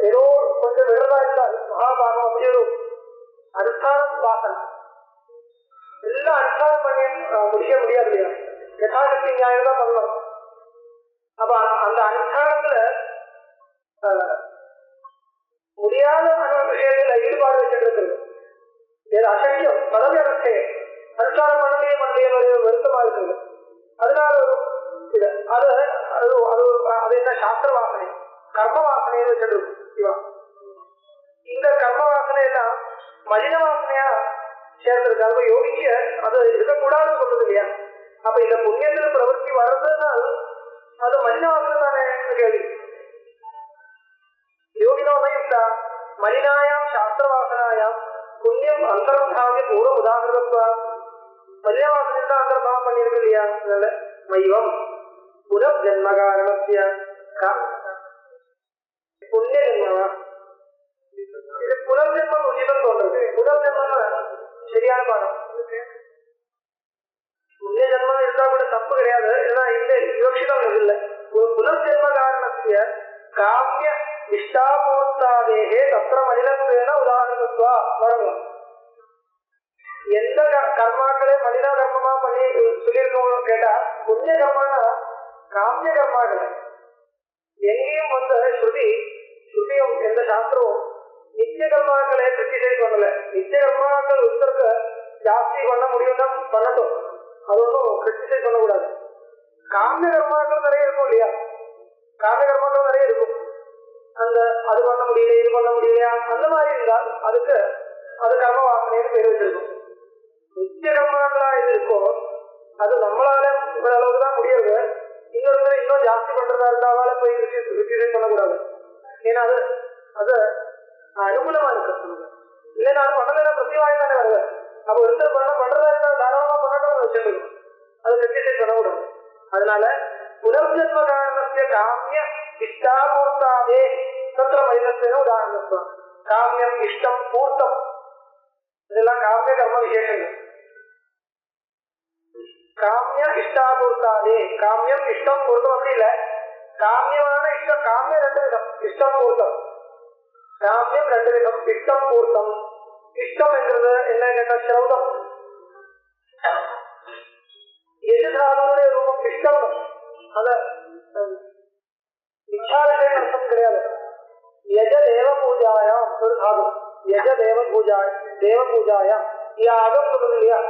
ஏதோ கொஞ்சம் விரதா இருந்தால் மகாபாகம் அப்படி ஒரு அனுஷ்டான வாசனை எல்லாம் அனுஷ்டானம் பண்ணி முடிக்க முடியாது இல்லையா? யதாசக்தி நியாயம் தான் பண்ணணும். அப்ப அந்த அனுஷ்டானத்துல முடியாத விஷயத்துல ஈடுபாடு வச்சிருக்கு. இது அசக்கியம் பதவி அனுஷ்டம் அனுஷ்டானம் பண்ணலையே பண்ணலையே வருத்தமா இருக்குது. அதனால இது அது அது என்ன சாஸ்திர வாசனை கர்ம வாசனைன்னு வச்சிருக்கு. இந்த கர்ம வாசனை எல்லாம் மலின வாசனையா சேர்ந்திருக்கு. அது யோகிக்க அது இருக்கக்கூடாதுன்னு சொல்றது இல்லையா? அப்ப இந்த புண்ணியத்துல பிரவருத்தி வர்றதுனால் அது மலின வாசனை தானே கேள்வி. யோகினோயுக்த மலினாயாம் சாஸ்திர வாசனாயாம் புண்ணியம் அந்தர்பாவிய பூர்வ உதாகிருதத்வா. மலின வாசனை தான் அந்தர்பாவம் பண்ணிருக்கு இல்லையா? அதனால மைவம் புனர் ஜென்ம காரணஸ்ய புண்ணிய ஜென்மவா இது புனர்ஜென்மம் உச்சிதம் தோன்றது. புனர்ஜென்மம் சரியான பாடம். புண்ணிய ஜென்மம் இருந்தா கூட தப்பு கிடையாது. ஏன்னா இந்த யோசிதம் இல்லை. புனர்ஜென்ம காரணஸ்ய காமிய இஷ்டாபூர்த்தாதேகே தத்திர மலினத்வேன உதாரணத்துவா வரணும். எந்த கர்மாக்களே மலின கர்மமா பண்ணி சொல்லியிருக்கோம் கேட்டா புண்ணிய கர்மானா காமிய கர்மாக்கள் எங்கேயும் ஸ்ருதியும் எந்த சாஸ்திரமும் நித்திய கர்மாக்களை கிரிட்டிசைஸ் பண்ணல. நித்திய கர்மாக்கள் ஒருத்தருக்கு ஜாஸ்தி பண்ண முடியும்னா பண்ணட்டும், அது ஒன்றும் கிரிட்டிசைஸ் பண்ணக்கூடாது. காமிய கர்மாக்கள் நிறைய இருக்கும் இல்லையா? காமிய கர்மாக்கள் நிறைய இருக்கும். அந்த அது பண்ண முடியல இது பண்ண முடியலையா அந்த மாதிரி இருந்தால் அதுக்கு அது கர்ம வாசனைன்னு பேர் வச்சிருக்கும். நித்திய கர்மாக்களா இது இருக்கோ அது நம்மளால இவ்வளவு அளவுக்கு தான் முடியாது. இன்னொரு இன்னும் ஜாஸ்தி பண்றதா இருந்தாலும் போய் கிரிட்டிசைஸ் பண்ணக்கூடாது. ஏன்னா அது அனுகூலமா இருக்கு. இல்லைன்னா அது பண்ணலாம் பிரத்திவாயம் தானே வருது. அப்ப ஒருத்தர் பண்றதா இருந்தா தாராளமா பண்ணணும் வச்சிருக்கணும். அது கிரிட்டிசைஸ் பண்ணக்கூடாது. அதனால புனர்ஜென்ம காரணத்திய காமிய இஷ்டாபூர்த்தாதே தத்திர மலினத்வேன உதாரணத்துவம். காமியம் இஷ்டம் பூர்த்தம் இதெல்லாம் காமிய கர்ம விசேஷங்கள். காமிய இஷ்டாபூர்த்தாதே காமியம் இஷ்டம் பூர்த்தம் அப்படி இல்ல. காமியமான இஷ்டம் காமியம் ரெண்டு விதம் இஷ்டம் பூர்த்தம். காமியம் ரெண்டு விதம் இஷ்டம் பூர்த்தம். இஷ்டம் என்கிறது என்ன கேட்ட சிரௌதம் எதிர்காலனுடைய ரூபம் இஷ்டம். அத இச்சாவிஷயம் அர்த்தம் கிடையாது. யஜ தேவ பூஜாயாம் ஒரு தாகம். யஜ தேவ பூஜாயாம் யாகம் சொல்றது இல்லையா?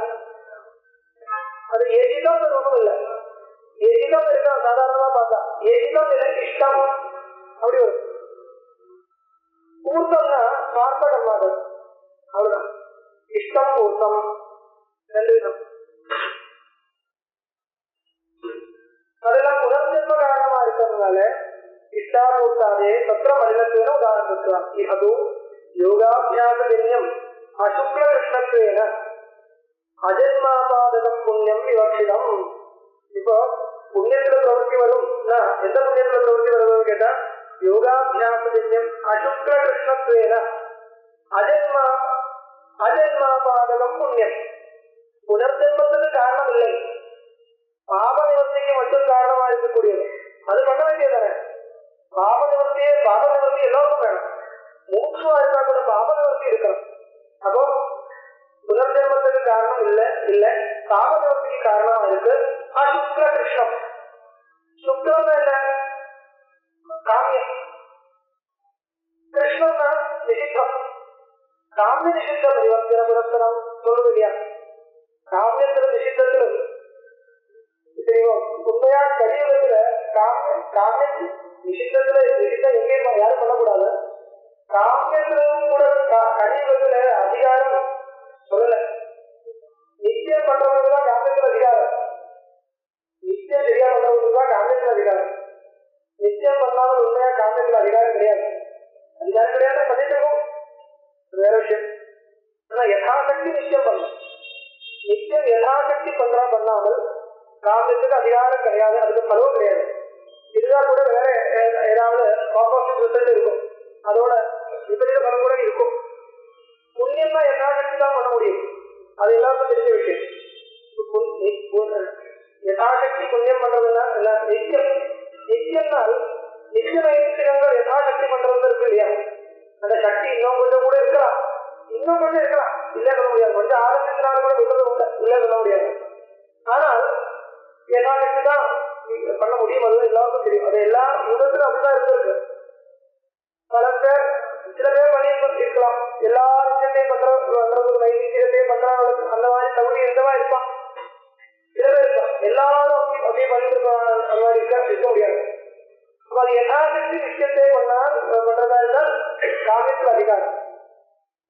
அது ஏசிதம் ஒன்றும் இல்லை. ஏசிதம் இருக்கா சாதாரணமா பார்த்தா ஏசிதம் இல்லை இஷ்டம் அப்படி வரும். பூர்த்தம்னா சுவார்த்த கர்மாக்கள் அவ்வளவுதான். இஷ்டம் பூர்த்தம் ரெண்டு விதம். அதெல்லாம் புனர்ஜென்ம காரணமா இருக்கிறதுனால இஷ்டாபூர்த்தாதே தத்திர மலினத்வேன உதாரணத்துவம். இஹது யோகாபியாசஜன்யம் அசுக்ல கிருஷ்ணத்வேன அஜன்மாபாதகம் புண்ணியம் விவக்ஷிதம். இப்போ புண்ணியத்துல பிரவருத்தி வரும். எந்த புண்ணியத்துல பிரவருத்தி வருதுன்னு கேட்டா யோகாபியாசஜன்யம் அசுக்ல கிருஷ்ணத்வேன அஜன்மாபாதகம் புண்ணியம். புனர்ஜென்மத்துக்கு காரணம் இல்லை, பாப நிவர்த்திக்கு மட்டும் காரணமா இருக்கக்கூடியது. அது பண்ண வேண்டியதானே. பாப நிவர்த்தி எல்லாருக்கும் வேணும். மூச்சுவா இருந்தா கூட பாப நிவர்த்தி இருக்கணும். அப்போ புனர்ஜென்மத்துக்கு காரணம் இல்ல பாப நிவர்த்திக்கு காரணம் இருக்கு. அசுக்ல கிருஷ்ணம். சுக்லம் என்ன? காமியம். கிருஷ்ணம்னா நிஷித்தம். காமிய நிஷித்த பரிவர்த்தன புரஸ்தரம் சொல்றது இல்லையா? காமியத்துல நிஷித்தத்திலும் உண்மையா கலியுகத்துல காமிய நிஷித்தத்துல நிஷித்தம் எங்கேயும் யாரும் பண்ணக்கூடாது. காமியத்திலும் கூட கலியுகத்துல அதிகாரம் சொல்லல. நிச்சயம் பண்றவங்களுக்குதான் காமியத்துல அதிகாரம். நிச்சயம் சரியா பண்றவங்களுக்குதான் காமியத்துல அதிகாரம். நிச்சயம் பண்ணாலும் உண்மையா காமியத்துல அதிகாரம் கிடையாது. அதிகாரம் கிடையாது பண்ணிட்டு வேற விஷயம். ஆனா யதாசக்தி நிச்சயம் பண்ணணும். நிச்சயம் யதாசக்தி பண்ணாமல் காமியத்துக்கு அதிகாரம் கிடையாது. அதுக்கு பலவும் கிடையாது. இதுதான் கூட வேற ஏதாவது ஆப்போசிட் ரிசல்ட் இருக்கும். அதோட விபரீத பலம் கூட இருக்கும். புண்ணியம் தான் யதாசக்தி தான் பண்ண முடியும். அது எல்லாருக்கும் தெரிஞ்ச விஷயம். யதாசக்தி புண்ணியம் பண்றதுன்னா நித்தியம். நித்தியம்னால் நித்திய நைமித்திகங்கள் யதாசக்தி பண்றது இருக்கு இல்லையா, அந்த சக்தி இன்னும் கொஞ்சம் கூட இருக்கலாம், இன்னும் கொஞ்சம் இருக்கலாம், இல்ல சொல்ல முடியாது. கொஞ்சம் ஆரம்பிச்சனால கூட விட்டது உண்டு, இல்ல சொல்ல முடியாது. ஆனால் யதாசக்தி தான் பண்ண முடியும், அது எல்லாருக்கும் தெரியும். அது எல்லா உலகத்துல அப்படிதான் இருந்திருக்கு. பல பேர் சில பேர் பண்ணி இருக்கலாம், எல்லா விஷயத்தையும் பண்றது நைமித்திகத்தையும் பண்றவங்களுக்கு அந்த மாதிரி தகுதி இருந்தவா இருப்பான். சில பேர் இருப்பான் எல்லாரும் அப்படியே பண்ணிட்டு இருப்பாங்க, அந்த மாதிரி இருக்க முடியாது. அப்ப அது யதாசக்தி விஷயத்தை பண்றதா இருந்தால் காமியத்தில் அதிகாரம்.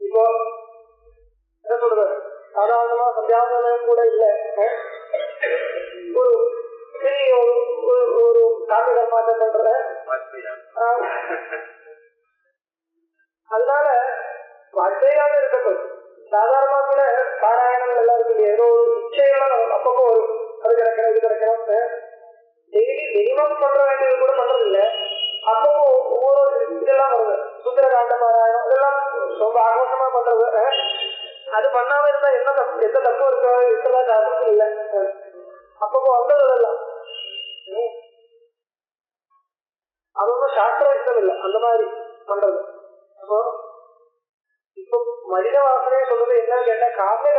இப்போ என்ன சொல்றது, சாதாரணமா சந்தியாவனம் கூட இல்லை, ஒரு பெரிய ஒரு காமிய கர்மாட்டம் பண்றத. அதனால வார்த்தையாக இருக்கட்டும், சாதாரணமா கூட பாராயணங்கள் எல்லாம் இருக்கு, ஏதோ ஒரு இச்சைகள்லாம் அப்பப்போ வரும், அது கிடைக்கணும் இது கிடைக்கணும். டெய்லி மினிமம் பண்ற வேண்டியது கூட பண்றது இல்லை, அப்பப்போ ஒவ்வொரு இதெல்லாம் வருது. சுந்தரகாண்ட பாராயணம் இதெல்லாம் ரொம்ப ஆகோஷமா பண்றது. அது பண்ணாம இருந்தா என்ன தப்பு, எந்த தப்பு இருக்கிறதா சாஸ்திரத்தில் இல்லை. அப்பப்போ வந்தது அதெல்லாம் அது ஒன்றும் சாஸ்திர விஷயம் இல்லை, அந்த மாதிரி பண்றது. அப்போ இப்போ மனித வாசனையை சொல்றது என்னன்னு கேட்டா, காமிய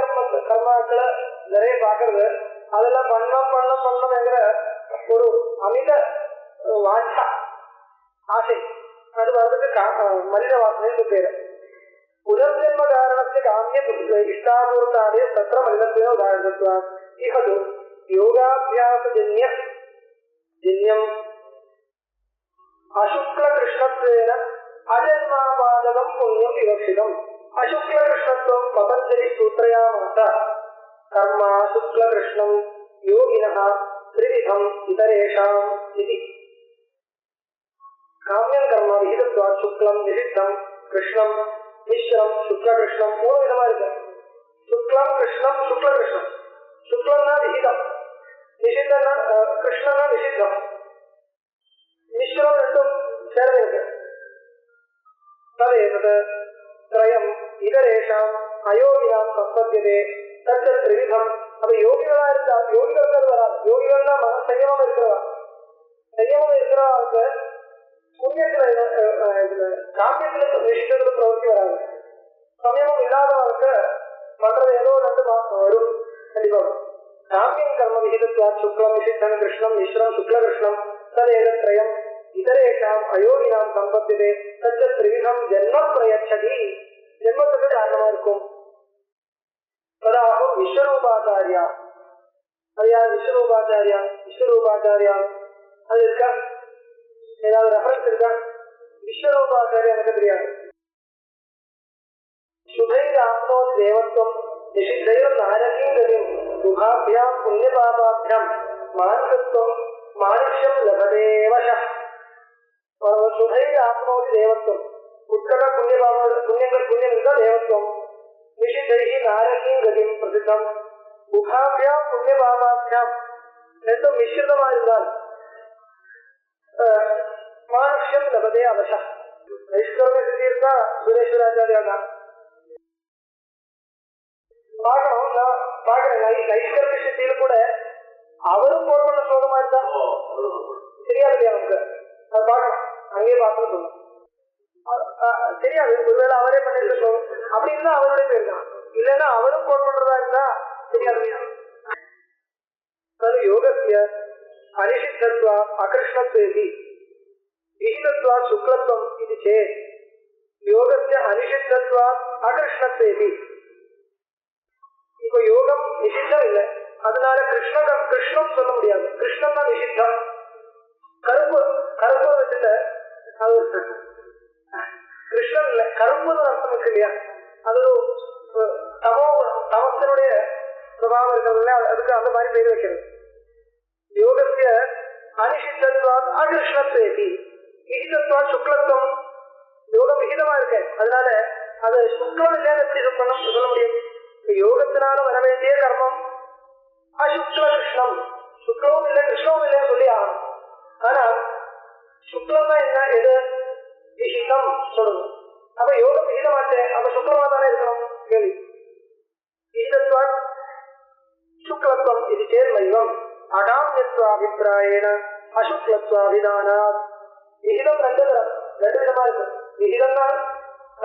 கர்மாக்களை நிறைய பாக்குறது, அதெல்லாம் பண்ணணுங்கிற ஒரு அமித வாஞ்சா ஆசை, அது வர்றதுக்கு மனித வாசனை பேரு. புனர்ஜென்ம காரணத்தை காமிய இஷ்டாபூர்த்தாதே தத்திர மனிதத்துவ உதாரணத்துவ இஹது யோகாபியாசஜன்யம் அசுக்ல கிருஷ்ணத்வேன அஜன்மாபாதகம் புண்ணியம் விவக்ஷிதம். அசுக்ல கிருஷ்ணத்துவம் பதஞ்சலி சூத்ரயாமாச கர்மா சுக்ல கிருஷ்ணம் யோகினः த்ரிவிதம் இதரேஷாம் இதி. காமியம் கர்மா விகிதத்வாத் சுக்லம் நிஷித்தம் கிருஷ்ணம் மிஸ்ரம் சுக்ல கிருஷ்ணம் மூணு விதமா இருக்கு. சுக்லம் கிருஷ்ணம் சுக்ல கிருஷ்ணம். சுக்லம்னா விகிதம், நிஷித்தம்னா கிருஷ்ணம்னா நிஷித்தம், மிஸ்ரம் ரெண்டும் சேர்ந்து இருக்கு. ததேதத் த்ரயம் இதரேஷாம் அயோகினாம் சம்பத்தியதே தச்ச த்ரிவிதம். அப்ப யோகிகளா இருந்தா யோகிகள் வராது, யோகிகள்னா சயமம் இருக்கிறவா, சயமம் இருக்கிறவாவுக்கு புண்ணியத்துல காமியத்துல நிஷித்தத்துல பிரவர்த்தி வராது. சமயமும் இல்லாதவருக்கு பண்றது ஏதோ 2 மாசம் வரும் கண்டிப்பா. காமியம் கர்ம விகிதத்வா சுக்லம் நிஷித்தம் கிருஷ்ணம் மிஸ்ரம் சுக்ல கிருஷ்ணம் ததேதத்ரயம் இதரேஷாம் அயோகினாம் சம்பத்தியதே தச்ச த்ரிவிதம் ஜென்ம பிரயச்சதி. ஜென்மத்துக்கு காரணமா இருக்கும். அதாகும் விஸ்வரூபாச்சாரியா. அது யார் விஸ்வரூபாச்சாரியா? விஸ்வரூபாச்சாரியா அது இருக்கா, ஏதாவது ரெஃபரன்ஸ் இருக்கா? விஸ்வரூபாச்சாரியா எனக்கு தெரியாது. சுதைராப்னோ தேவத்வம் நிஷித்தைரம் நாரகீங்கதிம் சுகாபியாம் புண்ணியபாபாபியாம் மானுஷத்துவம் மானுஷ்யம் லபதேவச. சுதைராப்னோ தேவத்வம் உட்கட புண்ணியங்கள் புண்ணியம் இருந்தால் தேவத்வம். நிஷித்தைஹி நாரகீங்கதிம் பிரசித்தம் உகாபியாம் புண்ணியபாபாபியாம் ரெண்டும் மிஸ்ரிதமா இருந்தால் மானுஷ்யம் லபதே அவசா. நைஷ்கர்ம சித்தி இருந்தா சுரேஸ்வராச்சாரியா தான் பார்க்கணும். நான் பாக்குறேன் நைஷ்கர்ம சித்தியில கூட அவரும் போர் பண்ண ஸ்லோகமா இருந்தா தெரியாது இல்லையா நமக்கு, அது பார்க்கணும், அங்கேயே பார்க்கணும் சொல்லணும் தெரியாது. ஒருவேளை அவரே பண்ணிருக்க ஸ்லோகம் அப்படி இருந்தா அவருடைய பேர் தான், இல்லைன்னா அவரும் போர் பண்றதா இருந்தா தெரியாது இல்லையா. யோகஸ்ய அனிஷித்தத்வா அகிருஷ்ணத்வேதி விகிதத்வா சுக்லத்வம் இது சேத். யோகஸ்ய அனிஷித்தத்வா அகிருஷ்ணத்வேதி. இப்போ யோகம் நிஷித்தம் இல்லை, அதனால கிருஷ்ணம் சொல்ல முடியாது. கிருஷ்ணம் தான் நிஷித்தம். கருப்பு வச்சுட்டு அது கிருஷ்ணன் இல்லை, கருப்புன்னு அர்த்தம் இருக்கு இல்லையா, அது தமசனுடைய சுபாவம் இருக்கிறதுல அதுக்கு அந்த மாதிரி பேர் வைக்கிறது. யோகஸ்ய அனிஷித்தத்வா அகிருஷ்ணத்வேதி விகிதத்வா சுக்லத்துவம். யோகம் விகிதமா இருக்கு, அதனால அது சுக்லம் இல்லைன்னு எப்படி சொல்ல முடியும்? யோகத்தினால வர வேண்டிய கர்மம் அசுக்ல கிருஷ்ணம், சுக்லவும் இல்லை கிருஷ்ணவும் இல்லைன்னு சொல்லி ஆகணும். ஆனா சுக்லம்னா என்ன, எது விகிதம் சொல்லணும். அப்ப யோகம் விகிதமாச்சே, அப்ப சுக்லமா தானே இருக்கணும் கேள்வி. விகிதத்வா சுக்லத்துவம் இது சேர்மைவம் அகாமியத்வாபிப்பிராயேன அசுக்லத்வாபிதானாத். விகிதம் ரெண்டு விதமா இருக்கும். விகிதம்னா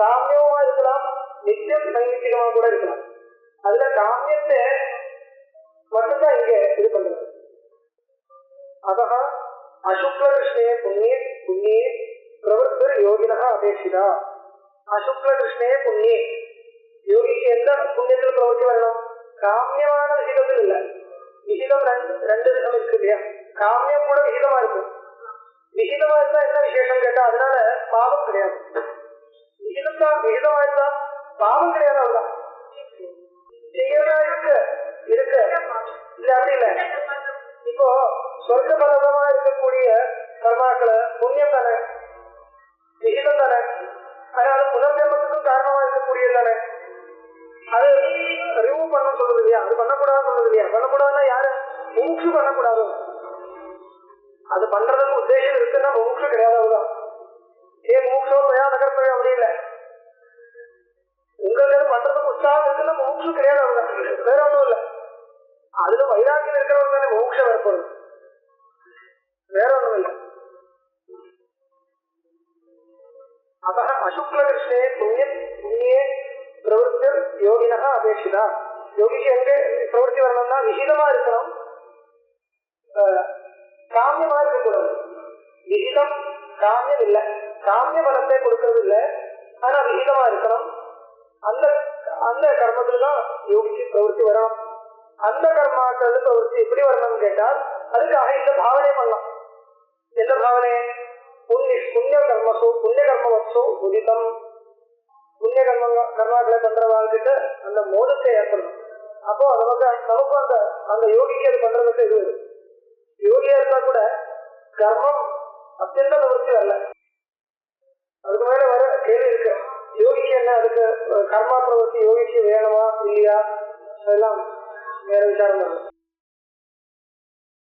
காமியமா இருக்கலாம், நித்தியம் சைமித்திகமா கூட இருக்கலாம். அதுல காமியத்தை மட்டும்தான் இங்க இது பண்றது. அத அசுக்ல கிருஷ்ணே புண்ணிய புண்ணியே பிரவர்த்த யோகினா அபேட்சிதா. அசுக்ல கிருஷ்ணே புண்ணிய யோகிக்கு எந்த புண்ணியத்தில் பிரவர்த்தி வரணும்? காமியமான விகிதத்தில் இல்ல. விகிதம் ரெண்டு விதம் இருக்கு இல்லையா? காமியம் கூட விகிதமா இருக்கும். விகிதமா இருந்தா என்ன விசேஷம் கேட்டா அதனால பாவம் கிடையாது. விகிதமா இருந்தா பாவம் கிடையாது. அவ்வளவுதான் செய்யறதா இருக்கு இல்ல அப்படி இல்ல. இப்போ சொர்க்க பலமா இருக்கக்கூடிய கர்மாக்களை புண்ணியம் தானே, விகிதம் தானே. அதனால புனர்ஜென்மத்துக்கும் காரணமா இருக்கக்கூடியது தானே. அது ரிமூவ் பண்ண சொல்றது இல்லையா? அது பண்ணக்கூடாது சொல்றது இல்லையா? பண்ணக்கூடாதுன்னா யாரு? முமுட்சு பண்ணக்கூடாது. அது பண்றதுக்கு உத்தேசம் இருக்குன்னா முமுட்சு கிடையாது. அவ்வளவுதான். ஏன் முமுட்சோ நகர்த்தவே அப்படி இல்லை. உங்களுக்கு பண்றதுக்கு உற்சாகம் இருக்குன்னா முமுட்சு கிடையாது. அவ்வளவுதான், வேற ஒன்றும் இல்லை. அதுல வைராக்கியம் இருக்கிறவங்க தானே முமுட்சம் வரப்போறது, வேற ஒன்றும் இல்லை. அத அசுக்ல கிருஷ்ணே புண்ணிய புண்ணியே பிரவருத்தி யோகினா அபேட்சிதா. யோகிக்கு எங்க பிரவருத்தி வரணும்னா விகிதமா இருக்கணும், காமியமா இருக்கக்கூடாது. விகிதம் காமியம் இல்லை, காமிய பலத்தை கொடுக்கறது இல்லை. ஆனா விகிதமா இருக்கணும். அந்த அந்த கர்மத்துலதான் யோகிக்கு பிரவருத்தி வரணும். அந்த கர்மாக்கள் பிரவருத்தி எப்படி வரணும்னு கேட்டால் அதுக்காக இந்த பாவனை பண்ணலாம். எந்த பாவனை? புண்ணிய கர்மசோ புண்ணிய கர்மவத்சோ உதிதம். புண்ணிய கர்மாக்களை பண்றவாழ்கிட்ட அந்த மோதத்தை ஏற்படும். அப்போ நமக்கு அந்த யோகிக்கு அது பண்றதுக்கு இது யோகியா இருந்தா கூட கர்மம் அத்தியந்த நிவர்த்தி வரல. அதுக்கு மேல வர கேள்வி இருக்கு. யோகிக்கு என்ன, அதுக்கு கர்மா பிரவர்த்தி யோகிக்கு வேணுமா இல்லையா, அதெல்லாம் வேற விசாரம் பண்ணணும்.